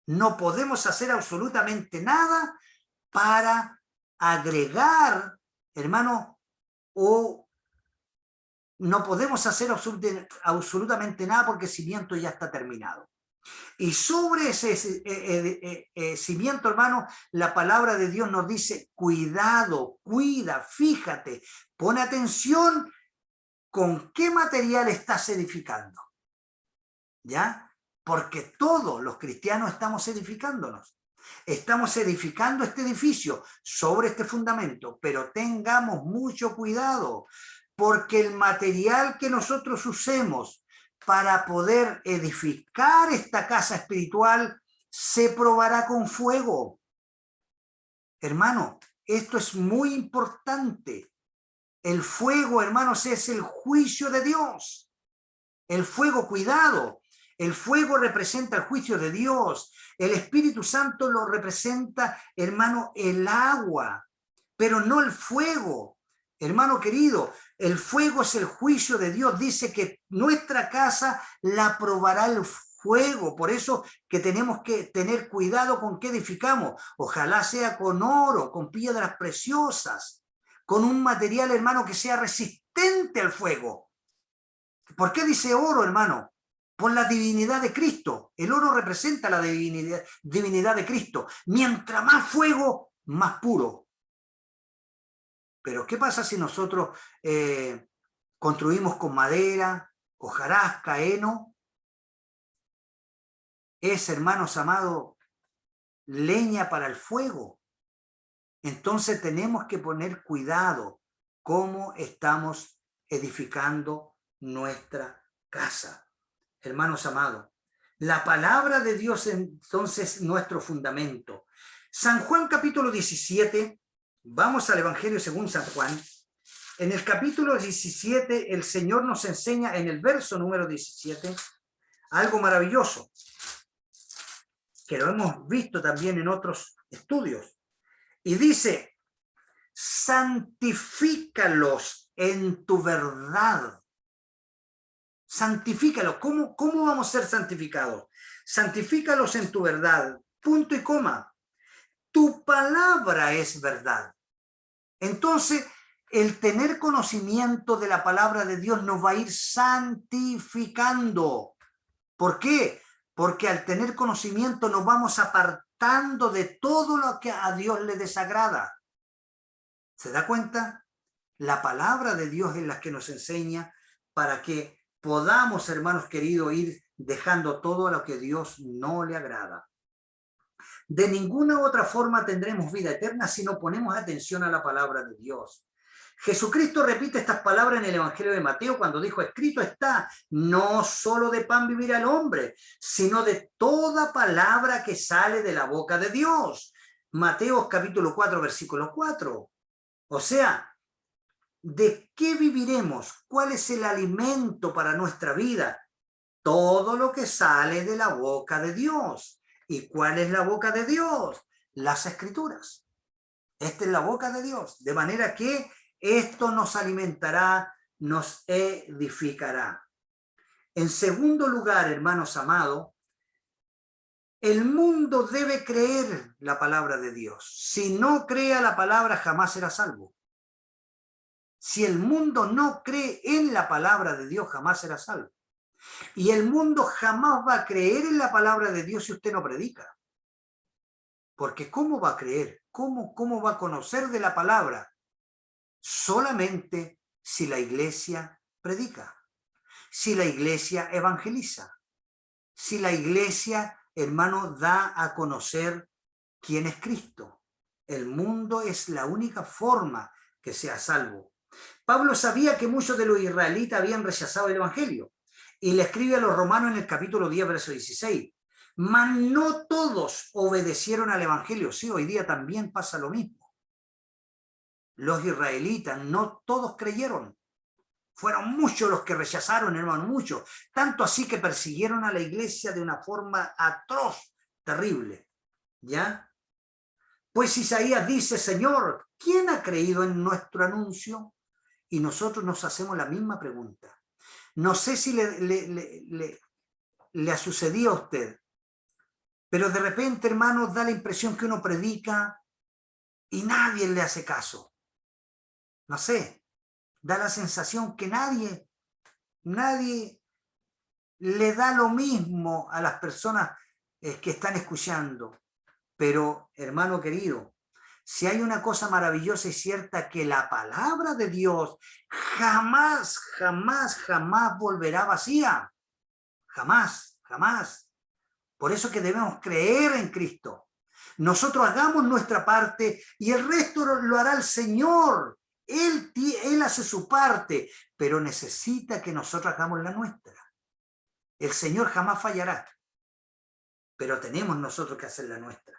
No podemos hacer absolutamente nada para agregar, hermano, o no podemos hacer absolutamente nada porque el cimiento ya está terminado. Y sobre ese cimiento, hermano, la palabra de Dios nos dice, cuidado, cuida, fíjate, pon atención con qué material estás edificando. ¿Ya? Porque todos los cristianos estamos edificándonos. Estamos edificando este edificio sobre este fundamento, pero tengamos mucho cuidado, porque el material que nosotros usemos para poder edificar esta casa espiritual se probará con fuego. Hermano, esto es muy importante. El fuego, hermanos, es el juicio de Dios. El fuego, cuidado. El fuego representa el juicio de Dios. El Espíritu Santo lo representa, hermano, el agua, pero no el fuego. Hermano querido, el fuego es el juicio de Dios. Dice que nuestra casa la probará el fuego. Por eso que tenemos que tener cuidado con qué edificamos. Ojalá sea con oro, con piedras preciosas, con un material, hermano, que sea resistente al fuego. ¿Por qué dice oro, hermano? Por la divinidad de Cristo. El oro representa la divinidad de Cristo. Mientras más fuego, más puro. Pero ¿qué pasa si nosotros construimos con madera, hojarasca, heno? Es, hermanos amados, leña para el fuego. Entonces tenemos que poner cuidado cómo estamos edificando nuestra casa. Hermanos amados, la palabra de Dios entonces es nuestro fundamento. San Juan capítulo 17, vamos al Evangelio según San Juan. En el capítulo 17 el Señor nos enseña en el verso número 17 algo maravilloso, que lo hemos visto también en otros estudios. Y dice, santifícalos en tu verdad. Santifícalos. ¿Cómo vamos a ser santificados? Santifícalos en tu verdad. Punto y coma. Tu palabra es verdad. Entonces, el tener conocimiento de la palabra de Dios nos va a ir santificando. ¿Por qué? Porque al tener conocimiento nos vamos apartando de todo lo que a Dios le desagrada. ¿Se da cuenta? La palabra de Dios es la que nos enseña para que podamos, hermanos queridos, ir dejando todo a lo que Dios no le agrada. De ninguna otra forma tendremos vida eterna si no ponemos atención a la palabra de Dios. Jesucristo repite estas palabras en el Evangelio de Mateo cuando dijo, escrito está, no solo de pan vivirá el hombre, sino de toda palabra que sale de la boca de Dios. Mateo capítulo 4, versículo 4. O sea, ¿de qué viviremos? ¿Cuál es el alimento para nuestra vida? Todo lo que sale de la boca de Dios. ¿Y cuál es la boca de Dios? Las Escrituras. Esta es la boca de Dios. De manera que esto nos alimentará, nos edificará. En segundo lugar, hermanos amados, el mundo debe creer la palabra de Dios. Si no crea la palabra, jamás será salvo. Si el mundo no cree en la palabra de Dios, jamás será salvo. Y el mundo jamás va a creer en la palabra de Dios si usted no predica. Porque ¿cómo va a creer? ¿Cómo va a conocer de la palabra? Solamente si la iglesia predica, si la iglesia evangeliza, si la iglesia, hermano, da a conocer quién es Cristo. El mundo es la única forma que sea salvo. Pablo sabía que muchos de los israelitas habían rechazado el evangelio y le escribe a los romanos en el capítulo 10, verso 16. Mas no todos obedecieron al evangelio. Sí, hoy día también pasa lo mismo. Los israelitas no todos creyeron. Fueron muchos los que rechazaron, hermano, muchos. Tanto así que persiguieron a la iglesia de una forma atroz, terrible. ¿Ya? Pues Isaías dice, Señor, ¿quién ha creído en nuestro anuncio? Y nosotros nos hacemos la misma pregunta. No sé si le ha sucedido a usted, pero de repente, hermanos, da la impresión que uno predica y nadie le hace caso. No sé, da la sensación que nadie le da lo mismo a las personas que están escuchando. Pero, hermano querido, si hay una cosa maravillosa y cierta, que la palabra de Dios jamás, jamás, jamás volverá vacía. Jamás, jamás. Por eso que debemos creer en Cristo. Nosotros hagamos nuestra parte y el resto lo hará el Señor. Él hace su parte, pero necesita que nosotros hagamos la nuestra. El Señor jamás fallará, pero tenemos nosotros que hacer la nuestra.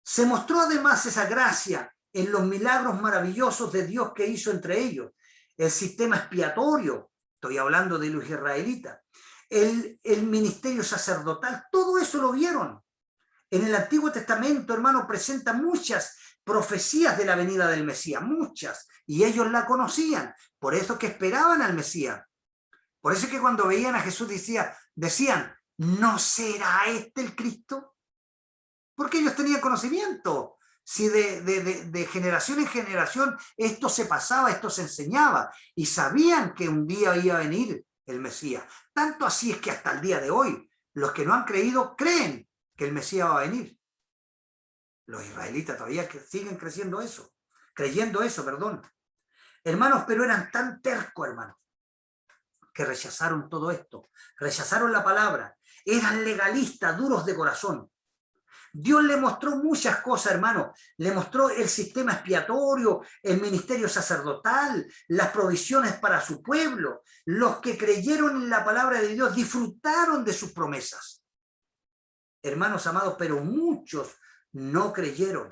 Se mostró además esa gracia en los milagros maravillosos de Dios que hizo entre ellos. El sistema expiatorio, estoy hablando de los israelitas, el ministerio sacerdotal, todo eso lo vieron. En el Antiguo Testamento, hermano, presenta muchas profecías de la venida del Mesías, muchas, y ellos la conocían, por eso que esperaban al Mesías. Por eso que cuando veían a Jesús decían, ¿no será este el Cristo? Porque ellos tenían conocimiento. Si de generación en generación esto se pasaba, esto se enseñaba, y sabían que un día iba a venir el Mesías. Tanto así es que hasta el día de hoy, los que no han creído creen que el Mesías va a venir. Los israelitas todavía siguen creyendo eso. Hermanos, pero eran tan tercos, hermanos, que rechazaron todo esto. Rechazaron la palabra. Eran legalistas, duros de corazón. Dios le mostró muchas cosas, hermano. Le mostró el sistema expiatorio, el ministerio sacerdotal, las provisiones para su pueblo. Los que creyeron en la palabra de Dios disfrutaron de sus promesas. Hermanos amados, pero muchos no creyeron.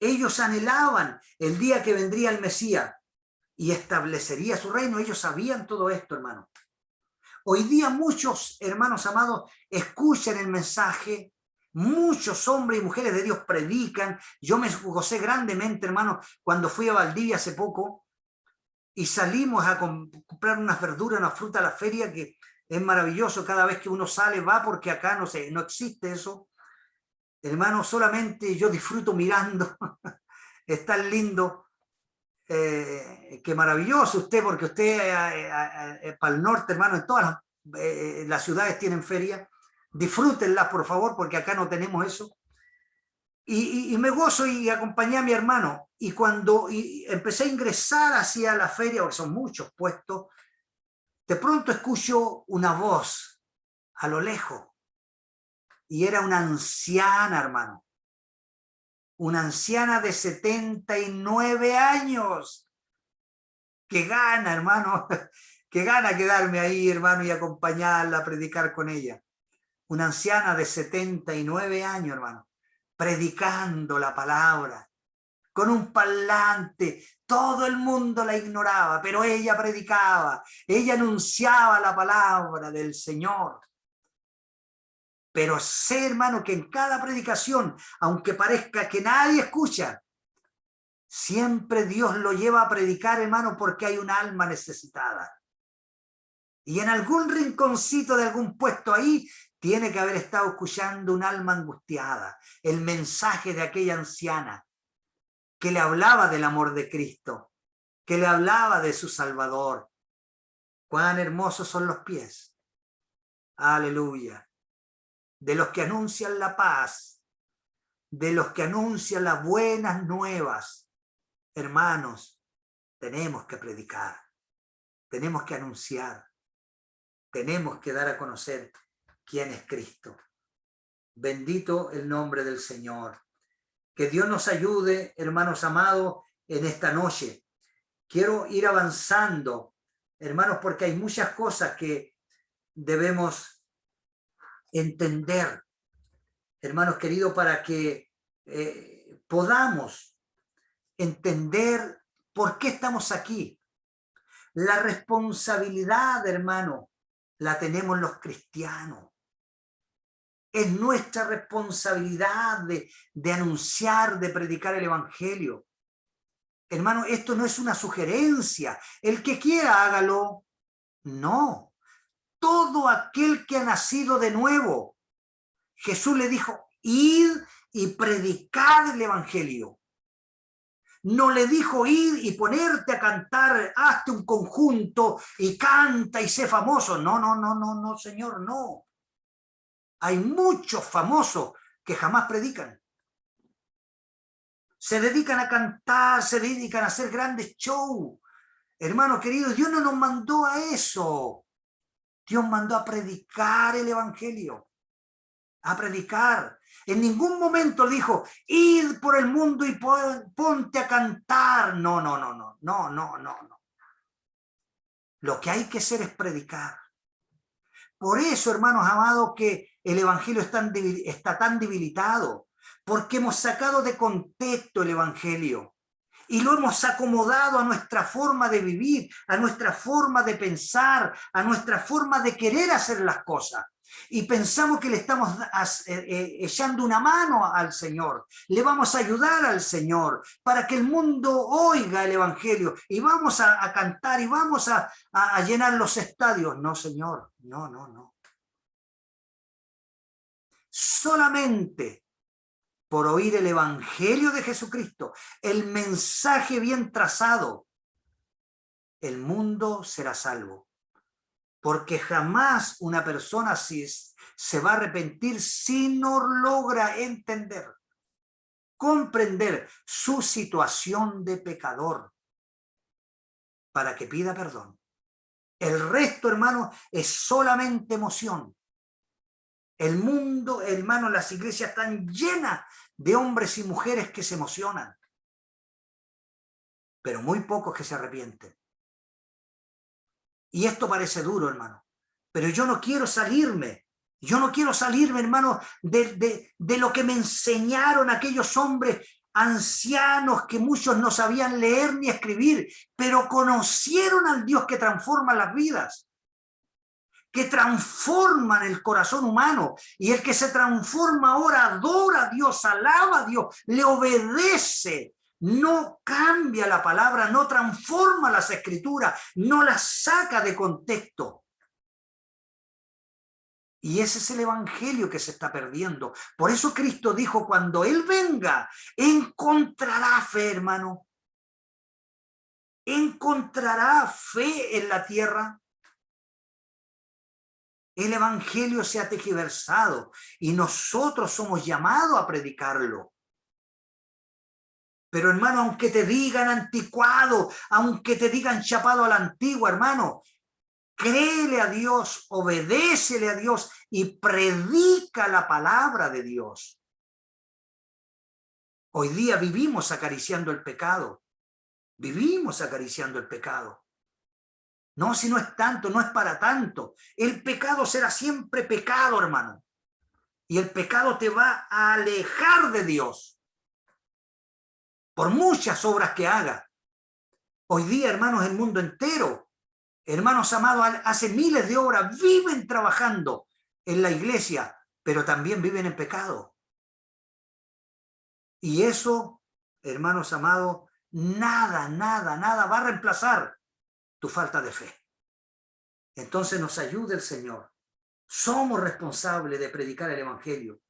Ellos anhelaban el día que vendría el Mesías y establecería su reino. Ellos sabían todo esto, hermano. Hoy día muchos, hermanos amados, escuchan el mensaje. Muchos hombres y mujeres de Dios predican. Yo me gocé grandemente, hermano, cuando fui a Valdivia hace poco y salimos a comprar unas verduras, una fruta a la feria, que es maravilloso. Cada vez que uno sale va, porque acá no existe eso. Hermano, solamente yo disfruto mirando. Es tan lindo. Qué maravilloso usted, porque usted para el norte, hermano, en todas las ciudades tienen feria. Disfrútenlas, por favor, porque acá no tenemos eso. Y me gozo y acompañé a mi hermano. Y cuando empecé a ingresar hacia la feria, porque son muchos puestos, de pronto escucho una voz a lo lejos. Y era una anciana, hermano. Una anciana de 79 años. Que gana, hermano. Que gana quedarme ahí, hermano, y acompañarla a predicar con ella. Una anciana de 79 años, hermano, predicando la palabra, con un parlante. Todo el mundo la ignoraba, pero ella predicaba, ella anunciaba la palabra del Señor. Pero sé, hermano, que en cada predicación, aunque parezca que nadie escucha, siempre Dios lo lleva a predicar, hermano, porque hay un alma necesitada. Y en algún rinconcito de algún puesto ahí, tiene que haber estado escuchando un alma angustiada, el mensaje de aquella anciana que le hablaba del amor de Cristo, que le hablaba de su Salvador. Cuán hermosos son los pies. Aleluya. De los que anuncian la paz, de los que anuncian las buenas nuevas. Hermanos, tenemos que predicar, tenemos que anunciar, tenemos que dar a conocer quién es Cristo. Bendito el nombre del Señor. Que Dios nos ayude, hermanos amados, en esta noche. Quiero ir avanzando, hermanos, porque hay muchas cosas que debemos entender, hermanos queridos, para que podamos entender por qué estamos aquí. La responsabilidad, hermano, la tenemos los cristianos. Es nuestra responsabilidad de anunciar, de predicar el evangelio. Hermano, esto no es una sugerencia. El que quiera, hágalo. No. Todo aquel que ha nacido de nuevo. Jesús le dijo, id y predicad el evangelio. No le dijo ir y ponerte a cantar, hazte un conjunto y canta y sé famoso. No, no, no, no, no, Señor, no. Hay muchos famosos que jamás predican. Se dedican a cantar, se dedican a hacer grandes shows. Hermanos queridos, Dios no nos mandó a eso. Dios mandó a predicar el evangelio. A predicar. En ningún momento dijo, id por el mundo y ponte a cantar. No, no, no, no, no, no, no, no. Lo que hay que hacer es predicar. Por eso, hermanos amados, que el evangelio está tan debilitado, porque hemos sacado de contexto el evangelio y lo hemos acomodado a nuestra forma de vivir, a nuestra forma de pensar, a nuestra forma de querer hacer las cosas. Y pensamos que le estamos echando una mano al Señor, le vamos a ayudar al Señor para que el mundo oiga el evangelio y vamos a cantar y vamos a llenar los estadios. No, Señor, no, no, no. Solamente por oír el evangelio de Jesucristo, el mensaje bien trazado, el mundo será salvo. Porque jamás una persona se va a arrepentir si no logra entender, comprender su situación de pecador para que pida perdón. El resto, hermano, es solamente emoción. El mundo, hermano, las iglesias están llenas de hombres y mujeres que se emocionan, pero muy pocos que se arrepienten. Y esto parece duro, hermano, pero yo no quiero salirme, hermano, de lo que me enseñaron aquellos hombres ancianos que muchos no sabían leer ni escribir, pero conocieron al Dios que transforma las vidas, que transforman el corazón humano, y el que se transforma ahora adora a Dios, alaba a Dios, le obedece, no cambia la palabra, no transforma las escrituras, no las saca de contexto. Y ese es el evangelio que se está perdiendo. Por eso Cristo dijo, cuando Él venga, encontrará fe, hermano. ¿Encontrará fe en la tierra? El evangelio se ha tergiversado y nosotros somos llamados a predicarlo. Pero hermano, aunque te digan anticuado, aunque te digan chapado a la antigua, hermano, créele a Dios, obedécele a Dios y predica la palabra de Dios. Hoy día vivimos acariciando el pecado. Vivimos acariciando el pecado. No, si no es tanto, no es para tanto. El pecado será siempre pecado, hermano. Y el pecado te va a alejar de Dios. por muchas obras que haga. Hoy día, hermanos, el mundo entero, hermanos amados, hace miles de obras, viven trabajando en la iglesia, pero también viven en pecado. Y eso, hermanos amados, nada va a reemplazar tu falta de fe. Entonces nos ayude el Señor. Somos responsables de predicar el evangelio.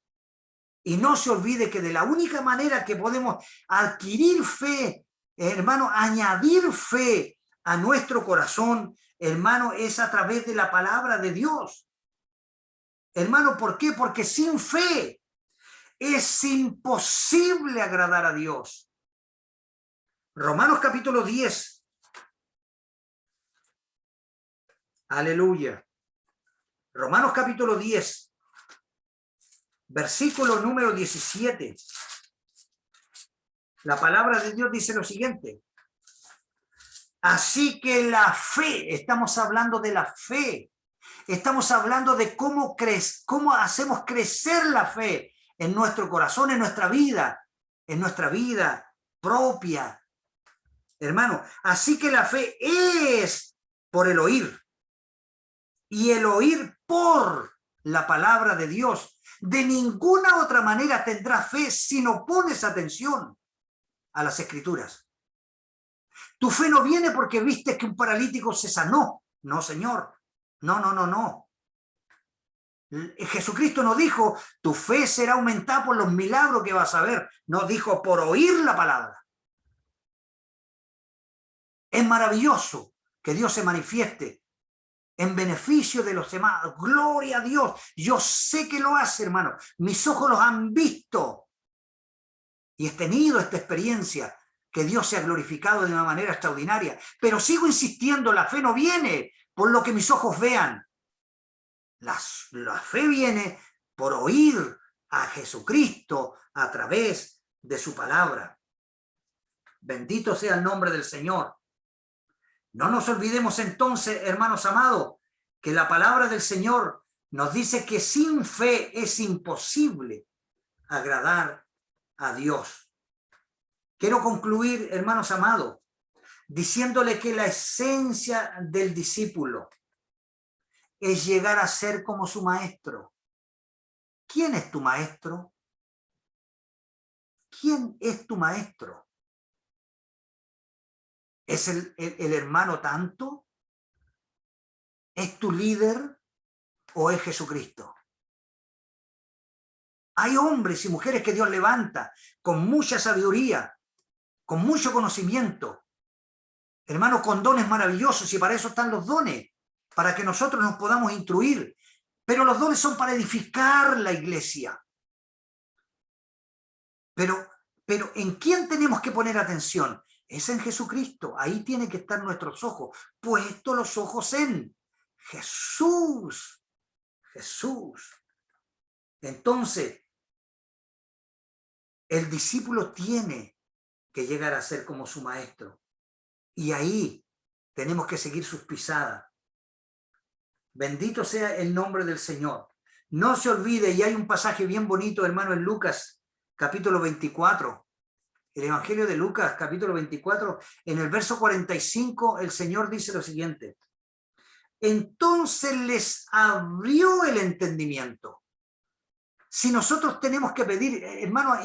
Y no se olvide que de la única manera que podemos adquirir fe, hermano, añadir fe a nuestro corazón, hermano, es a través de la palabra de Dios. Hermano, ¿por qué? Porque sin fe es imposible agradar a Dios. Romanos capítulo 10. Aleluya. Romanos capítulo 10. Versículo número 17. La palabra de Dios dice lo siguiente. Así que la fe, estamos hablando de la fe. Estamos hablando de cómo hacemos crecer la fe en nuestro corazón, en nuestra vida propia. Hermano, así que la fe es por el oír. Y el oír por la palabra de Dios. De ninguna otra manera tendrás fe si no pones atención a las Escrituras. Tu fe no viene porque viste que un paralítico se sanó. No, Señor. No. Jesucristo no dijo, tu fe será aumentada por los milagros que vas a ver. No, dijo por oír la palabra. Es maravilloso que Dios se manifieste en beneficio de los demás. Gloria a Dios. Yo sé que lo hace, hermano. Mis ojos los han visto. Y he tenido esta experiencia, que Dios se ha glorificado de una manera extraordinaria. Pero sigo insistiendo, la fe no viene por lo que mis ojos vean. La fe viene por oír a Jesucristo a través de su palabra. Bendito sea el nombre del Señor. No nos olvidemos entonces, hermanos amados, que la palabra del Señor nos dice que sin fe es imposible agradar a Dios. Quiero concluir, hermanos amados, diciéndole que la esencia del discípulo es llegar a ser como su maestro. ¿Quién es tu maestro? ¿Quién es tu maestro? ¿Es el hermano tanto? ¿Es tu líder o es Jesucristo? Hay hombres y mujeres que Dios levanta con mucha sabiduría, con mucho conocimiento, hermanos, con dones maravillosos, y para eso están los dones, para que nosotros nos podamos instruir. Pero los dones son para edificar la iglesia. Pero ¿en quién tenemos que poner atención? Es en Jesucristo. Ahí tienen que estar nuestros ojos, puestos los ojos en Jesús. Jesús. Entonces, el discípulo tiene que llegar a ser como su maestro. Y ahí tenemos que seguir sus pisadas. Bendito sea el nombre del Señor. No se olvide, y hay un pasaje bien bonito, hermano, en Lucas, capítulo 24. El Evangelio de Lucas, capítulo 24, en el verso 45, el Señor dice lo siguiente. Entonces les abrió el entendimiento. Si nosotros tenemos que pedir, hermano,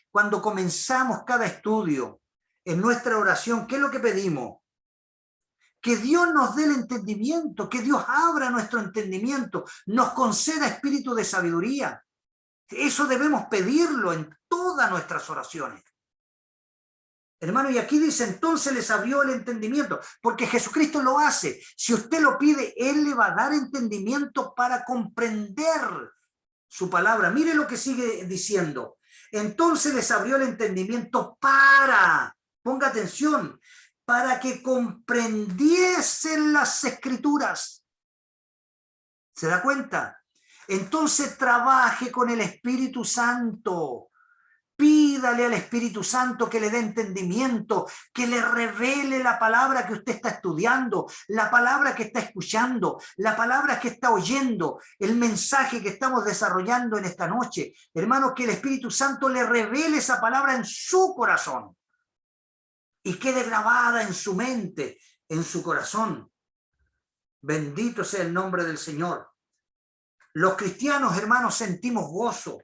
cuando comenzamos cada estudio, en nuestra oración, ¿qué es lo que pedimos? Que Dios nos dé el entendimiento, que Dios abra nuestro entendimiento, nos conceda espíritu de sabiduría. Eso debemos pedirlo en todas nuestras oraciones. Hermano, y aquí dice, entonces les abrió el entendimiento, porque Jesucristo lo hace. Si usted lo pide, Él le va a dar entendimiento para comprender su palabra. Mire lo que sigue diciendo. Entonces les abrió el entendimiento ponga atención, para que comprendiesen las Escrituras. ¿Se da cuenta? Entonces trabaje con el Espíritu Santo. Pídale al Espíritu Santo que le dé entendimiento, que le revele la palabra que usted está estudiando, la palabra que está escuchando, la palabra que está oyendo, el mensaje que estamos desarrollando en esta noche. Hermano, que el Espíritu Santo le revele esa palabra en su corazón. y quede grabada en su mente, en su corazón. Bendito sea el nombre del Señor. Los cristianos, hermanos, sentimos gozo,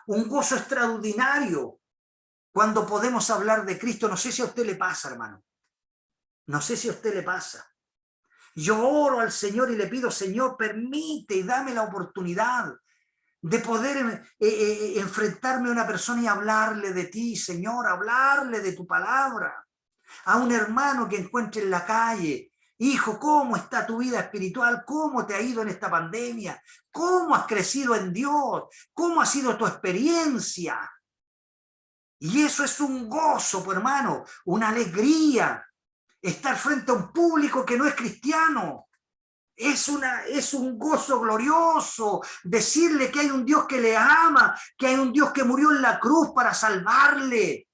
un gozo extraordinario cuando podemos hablar de Cristo. No sé si a usted le pasa, hermano. No sé si a usted le pasa. Yo oro al Señor y le pido, Señor, permite y dame la oportunidad de poder enfrentarme a una persona y hablarle de ti, Señor, hablarle de tu palabra. A un hermano que encuentre en la calle: hijo, ¿cómo está tu vida espiritual? ¿Cómo te ha ido en esta pandemia? ¿Cómo has crecido en Dios? ¿Cómo ha sido tu experiencia? Y eso es un gozo, pues, hermano, una alegría, estar frente a un público que no es cristiano. Es un gozo glorioso decirle que hay un Dios que le ama, que hay un Dios que murió en la cruz para salvarle,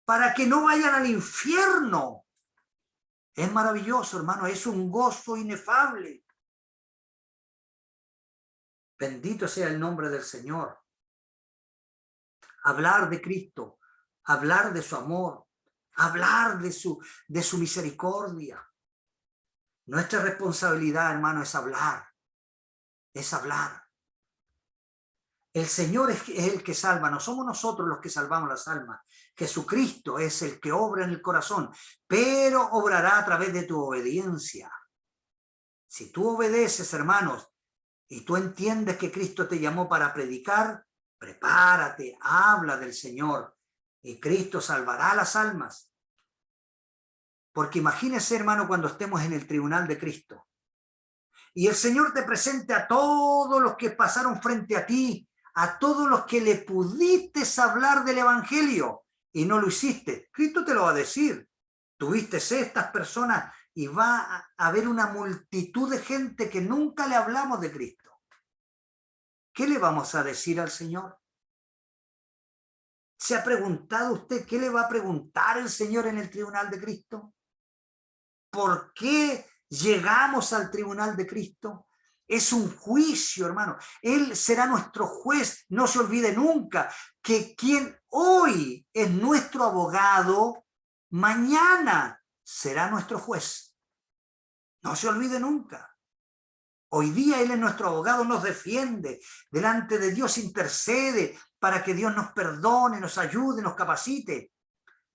para que no vayan al infierno. Es maravilloso, hermano, es un gozo inefable. Bendito sea el nombre del Señor. Hablar de Cristo, hablar de su amor, hablar de su misericordia. Nuestra responsabilidad, hermano, es hablar. Es hablar. El Señor es el que salva, no somos nosotros los que salvamos las almas. Jesucristo es el que obra en el corazón, pero obrará a través de tu obediencia. Si tú obedeces, hermanos, y tú entiendes que Cristo te llamó para predicar, prepárate, habla del Señor, y Cristo salvará las almas. Porque imagínese, hermano, cuando estemos en el tribunal de Cristo, y el Señor te presente a todos los que pasaron frente a ti, a todos los que le pudiste hablar del Evangelio y no lo hiciste. Cristo te lo va a decir. Tuviste estas personas y va a haber una multitud de gente que nunca le hablamos de Cristo. ¿Qué le vamos a decir al Señor? ¿Se ha preguntado usted qué le va a preguntar el Señor en el tribunal de Cristo? ¿Por qué llegamos al tribunal de Cristo? Es un juicio, hermano. Él será nuestro juez. No se olvide nunca que quien hoy es nuestro abogado, mañana será nuestro juez. No se olvide nunca. Hoy día Él es nuestro abogado, nos defiende, delante de Dios intercede para que Dios nos perdone, nos ayude, nos capacite.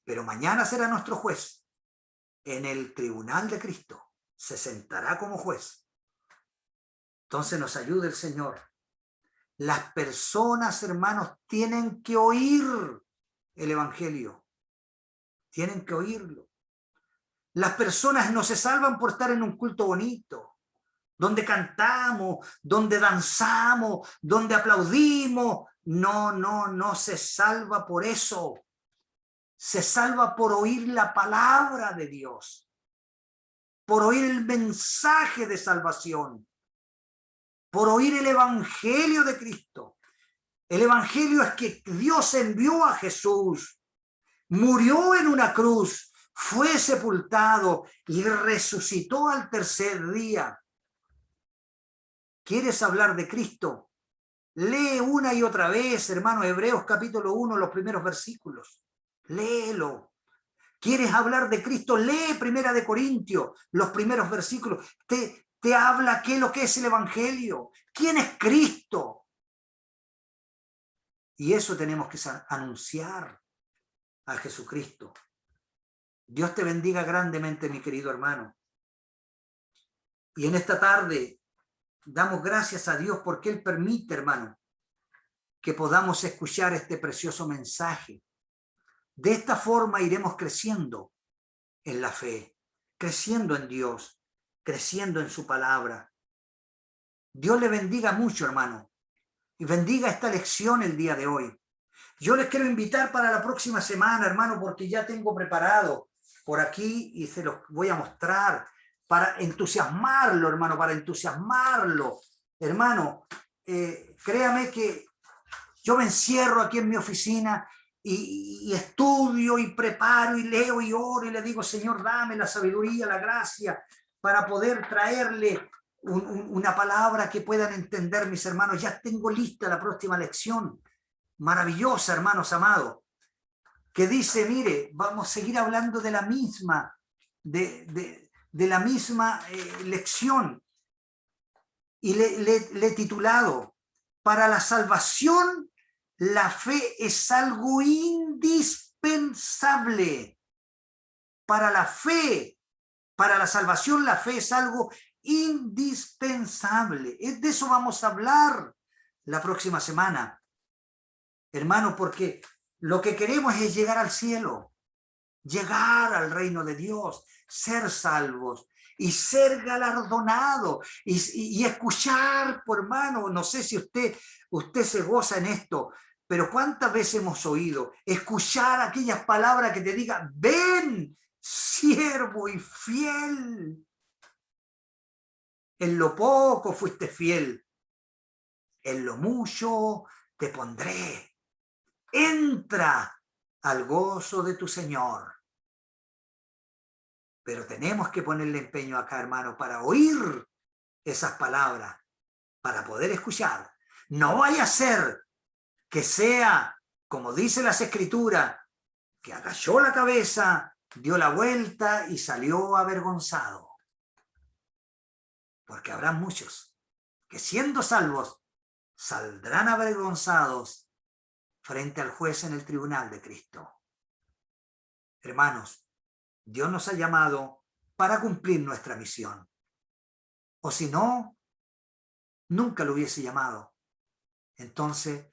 Pero mañana será nuestro juez. En el tribunal de Cristo se sentará como juez. Entonces nos ayude el Señor. Las personas, hermanos, tienen que oír el Evangelio. Tienen que oírlo. Las personas no se salvan por estar en un culto bonito, donde cantamos, donde danzamos, donde aplaudimos. No se salva por eso. Se salva por oír la palabra de Dios, por oír el mensaje de salvación, por oír el Evangelio de Cristo. El Evangelio es que Dios envió a Jesús, murió en una cruz, fue sepultado y resucitó al tercer día. ¿Quieres hablar de Cristo? Lee una y otra vez, hermano, Hebreos capítulo 1, los primeros versículos. Léelo. ¿Quieres hablar de Cristo? Lee Primera de Corintios, los primeros versículos. Te habla qué es lo que es el Evangelio. ¿Quién es Cristo? Y eso tenemos que anunciar a Jesucristo. Dios te bendiga grandemente, mi querido hermano. Y en esta tarde damos gracias a Dios porque Él permite, hermano, que podamos escuchar este precioso mensaje. De esta forma iremos creciendo en la fe, creciendo en Dios, creciendo en su palabra. Dios le bendiga mucho, hermano, y bendiga esta lección el día de hoy. Yo les quiero invitar para la próxima semana, hermano, porque ya tengo preparado por aquí y se los voy a mostrar para entusiasmarlo, hermano, para entusiasmarlo. Hermano, créame que yo me encierro aquí en mi oficina y estudio y preparo y leo y oro y le digo, Señor, dame la sabiduría, la gracia para poder traerle una palabra que puedan entender mis hermanos. Ya tengo lista la próxima lección. Maravillosa, hermanos amados. que dice, mire, vamos a seguir hablando de la misma, lección. Y le he titulado, para la salvación, la fe es algo indispensable. Para la fe, para la salvación, la fe es algo indispensable. De eso vamos a hablar la próxima semana, hermano, porque lo que queremos es llegar al cielo, llegar al reino de Dios, ser salvos y ser galardonado y escuchar, por hermano, no sé si usted se goza en esto, pero ¿cuántas veces hemos oído escuchar aquellas palabras que te digan, ven, siervo y fiel? En lo poco fuiste fiel, en lo mucho te pondré. Entra al gozo de tu Señor. Pero tenemos que ponerle empeño acá, hermano, para oír esas palabras, para poder escuchar. No vaya a ser que sea, como dice las Escrituras, que agachó la cabeza, dio la vuelta y salió avergonzado. Porque habrá muchos que siendo salvos saldrán avergonzados frente al juez en el tribunal de Cristo. Hermanos, Dios nos ha llamado para cumplir nuestra misión. O si no, nunca lo hubiese llamado. Entonces,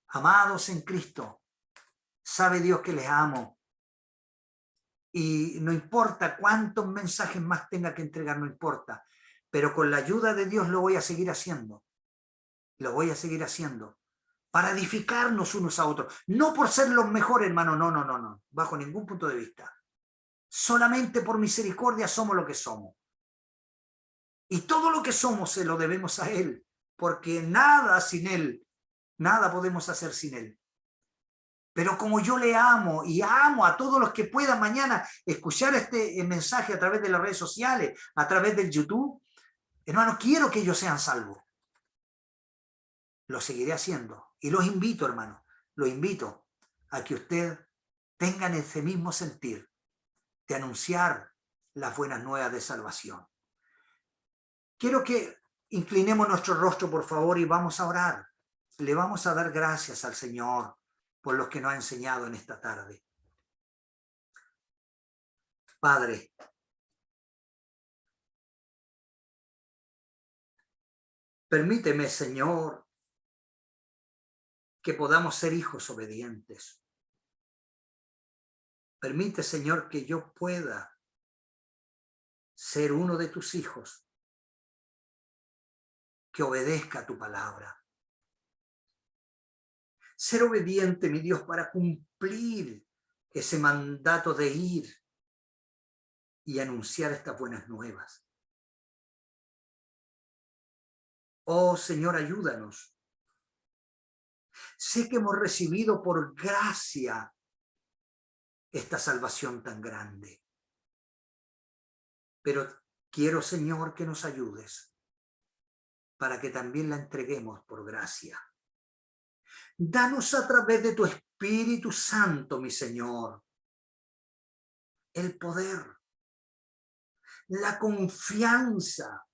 amados en Cristo, sabe Dios que les amo. Y no importa cuántos mensajes más tenga que entregar, no importa. Pero con la ayuda de Dios lo voy a seguir haciendo. Lo voy a seguir haciendo. Para edificarnos unos a otros. No por ser los mejores, hermano, no. Bajo ningún punto de vista. Solamente por misericordia somos lo que somos. Y todo lo que somos se lo debemos a Él. Porque nada sin Él, nada podemos hacer sin Él. Pero como yo le amo y amo a todos los que puedan mañana escuchar este mensaje a través de las redes sociales, a través del YouTube, hermano, quiero que ellos sean salvos. Lo seguiré haciendo. Y los invito, hermano, los invito a que ustedes tengan ese mismo sentir de anunciar las buenas nuevas de salvación. Quiero que inclinemos nuestro rostro, por favor, y vamos a orar. Le vamos a dar gracias al Señor por los que nos ha enseñado en esta tarde. Padre, permíteme, Señor, que podamos ser hijos obedientes. Permite, Señor, que yo pueda ser uno de tus hijos que obedezca a tu palabra. Ser obediente, mi Dios, para cumplir ese mandato de ir y anunciar estas buenas nuevas. Oh, Señor, ayúdanos. Sé que hemos recibido por gracia esta salvación tan grande. Pero quiero, Señor, que nos ayudes para que también la entreguemos por gracia. Danos a través de tu Espíritu Santo, mi Señor, el poder, la confianza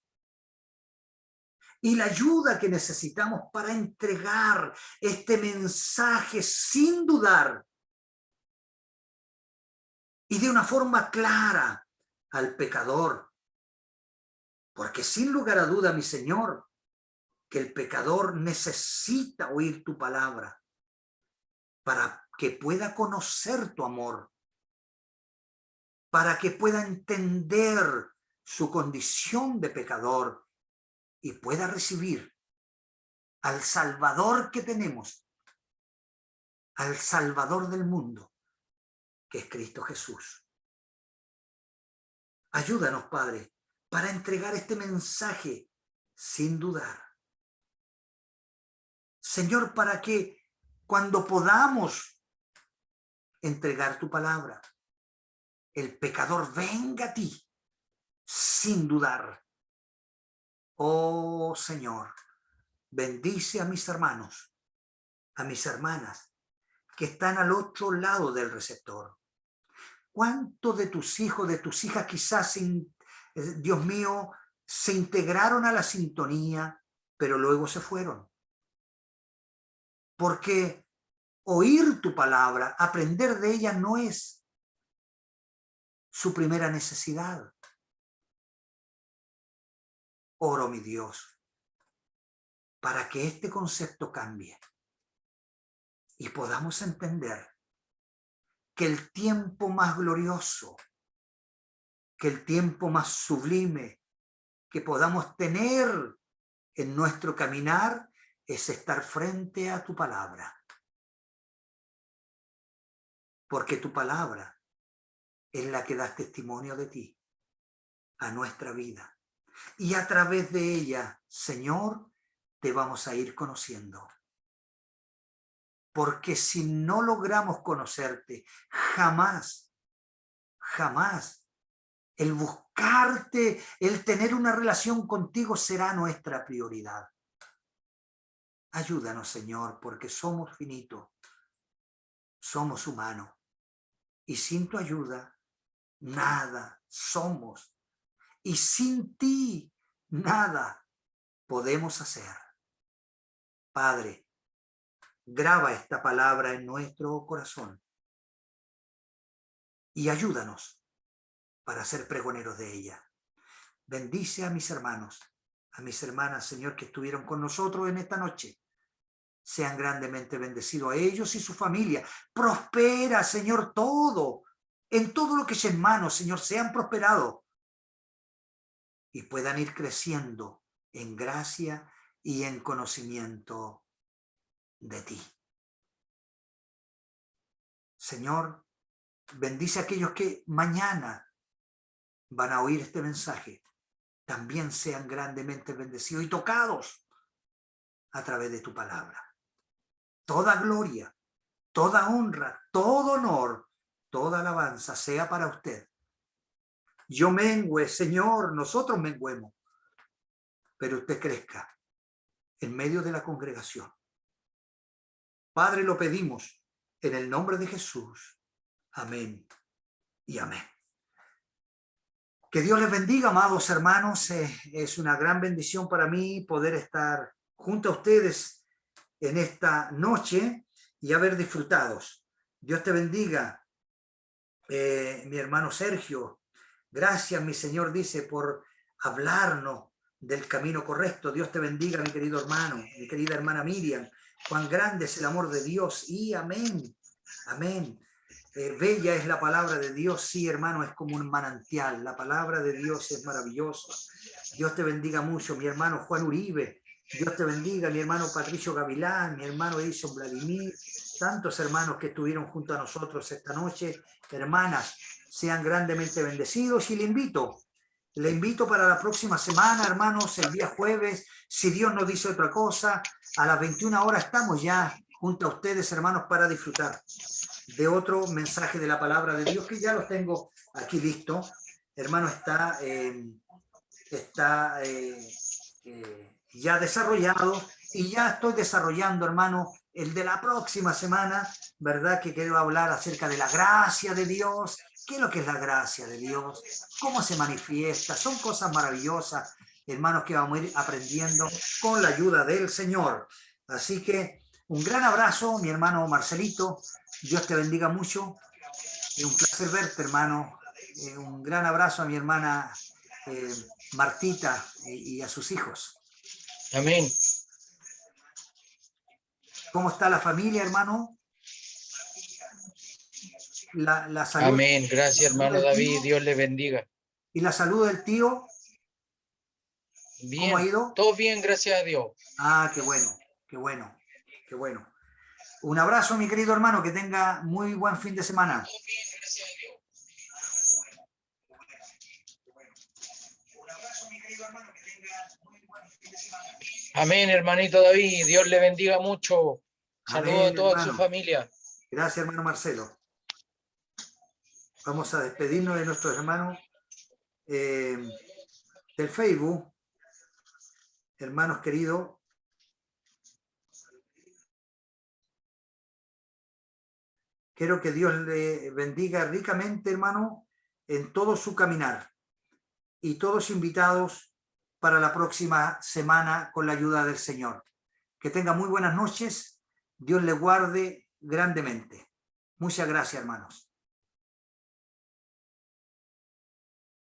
y la ayuda que necesitamos para entregar este mensaje sin dudar y de una forma clara al pecador. Porque sin lugar a duda, mi Señor, que el pecador necesita oír tu palabra para que pueda conocer tu amor, para que pueda entender su condición de pecador y pueda recibir al Salvador que tenemos, al Salvador del mundo, que es Cristo Jesús. Ayúdanos, Padre, para entregar este mensaje sin dudar. Señor, para que cuando podamos entregar tu palabra, el pecador venga a ti sin dudar. Oh Señor, bendice a mis hermanos, a mis hermanas que están al otro lado del receptor. ¿Cuántos de tus hijos, de tus hijas quizás, Dios mío, se integraron a la sintonía, pero luego se fueron? Porque oír tu palabra, aprender de ella no es su primera necesidad. Oro, mi Dios, para que este concepto cambie y podamos entender que el tiempo más glorioso, que el tiempo más sublime que podamos tener en nuestro caminar es estar frente a tu palabra. Porque tu palabra es la que da testimonio de ti a nuestra vida. Y a través de ella, Señor, te vamos a ir conociendo. Porque si no logramos conocerte, jamás, jamás, el buscarte, el tener una relación contigo será nuestra prioridad. Ayúdanos, Señor, porque somos finitos, somos humanos. Y sin tu ayuda, nada somos. Y sin ti, nada podemos hacer. Padre, graba esta palabra en nuestro corazón y ayúdanos para ser pregoneros de ella. Bendice a mis hermanos, a mis hermanas, Señor, que estuvieron con nosotros en esta noche. Sean grandemente bendecidos a ellos y su familia. Prospera, Señor, todo. En todo lo que es en manos, Señor, sean prosperados y puedan ir creciendo en gracia y en conocimiento de ti. Señor, bendice a aquellos que mañana van a oír este mensaje. También sean grandemente bendecidos y tocados a través de tu palabra. Toda gloria, toda honra, todo honor, toda alabanza sea para usted. Yo mengüe, Señor, nosotros menguemos, pero usted crezca en medio de la congregación. Padre, lo pedimos en el nombre de Jesús. Amén y amén. Que Dios les bendiga, amados hermanos. Es una gran bendición para mí poder estar junto a ustedes en esta noche y haber disfrutados. Dios te bendiga, mi hermano Sergio. Gracias, mi Señor, dice, por hablarnos del camino correcto. Dios te bendiga, mi querido hermano, mi querida hermana Miriam. Cuán grande es el amor de Dios. Y amén, amén. Bella es la palabra de Dios. Sí, hermano, es como un manantial. La palabra de Dios es maravillosa. Dios te bendiga mucho, mi hermano Juan Uribe. Dios te bendiga, mi hermano Patricio Gavilán, mi hermano Edison Vladimir, tantos hermanos que estuvieron junto a nosotros esta noche. Hermanas, sean grandemente bendecidos y le invito para la próxima semana, hermanos, el día jueves, si Dios nos dice otra cosa, a las 21 horas estamos ya junto a ustedes, hermanos, para disfrutar de otro mensaje de la palabra de Dios, que ya lo tengo aquí listo. Hermano, está ya desarrollado y ya estoy desarrollando, hermano, el de la próxima semana, ¿verdad? Que quiero hablar acerca de la gracia de Dios. ¿Qué es lo que es la gracia de Dios? ¿Cómo se manifiesta? Son cosas maravillosas, hermanos, que vamos a ir aprendiendo con la ayuda del Señor. Así que un gran abrazo, mi hermano Marcelito. Dios te bendiga mucho. Es un placer verte, hermano. Un gran abrazo a mi hermana Martita y a sus hijos. Amén. ¿Cómo está la familia, hermano? La salud. Amén. Gracias, hermano David. Dios le bendiga. ¿Y la salud del tío? Bien. ¿Cómo ha ido? Todo bien, gracias a Dios. Ah, qué bueno, qué bueno, qué bueno. Un abrazo, mi querido hermano, que tenga muy buen fin de semana. Todo bien, gracias a Dios. Amén, hermanito David. Dios le bendiga mucho. Saludos a toda su familia. Gracias, hermano Marcelo. Vamos a despedirnos de nuestros hermanos del Facebook. Hermanos queridos, Quiero que Dios le bendiga ricamente, hermano, en todo su caminar. Y todos invitados para la próxima semana con la ayuda del Señor. Que tenga muy buenas noches. Dios le guarde grandemente. Muchas gracias, hermanos.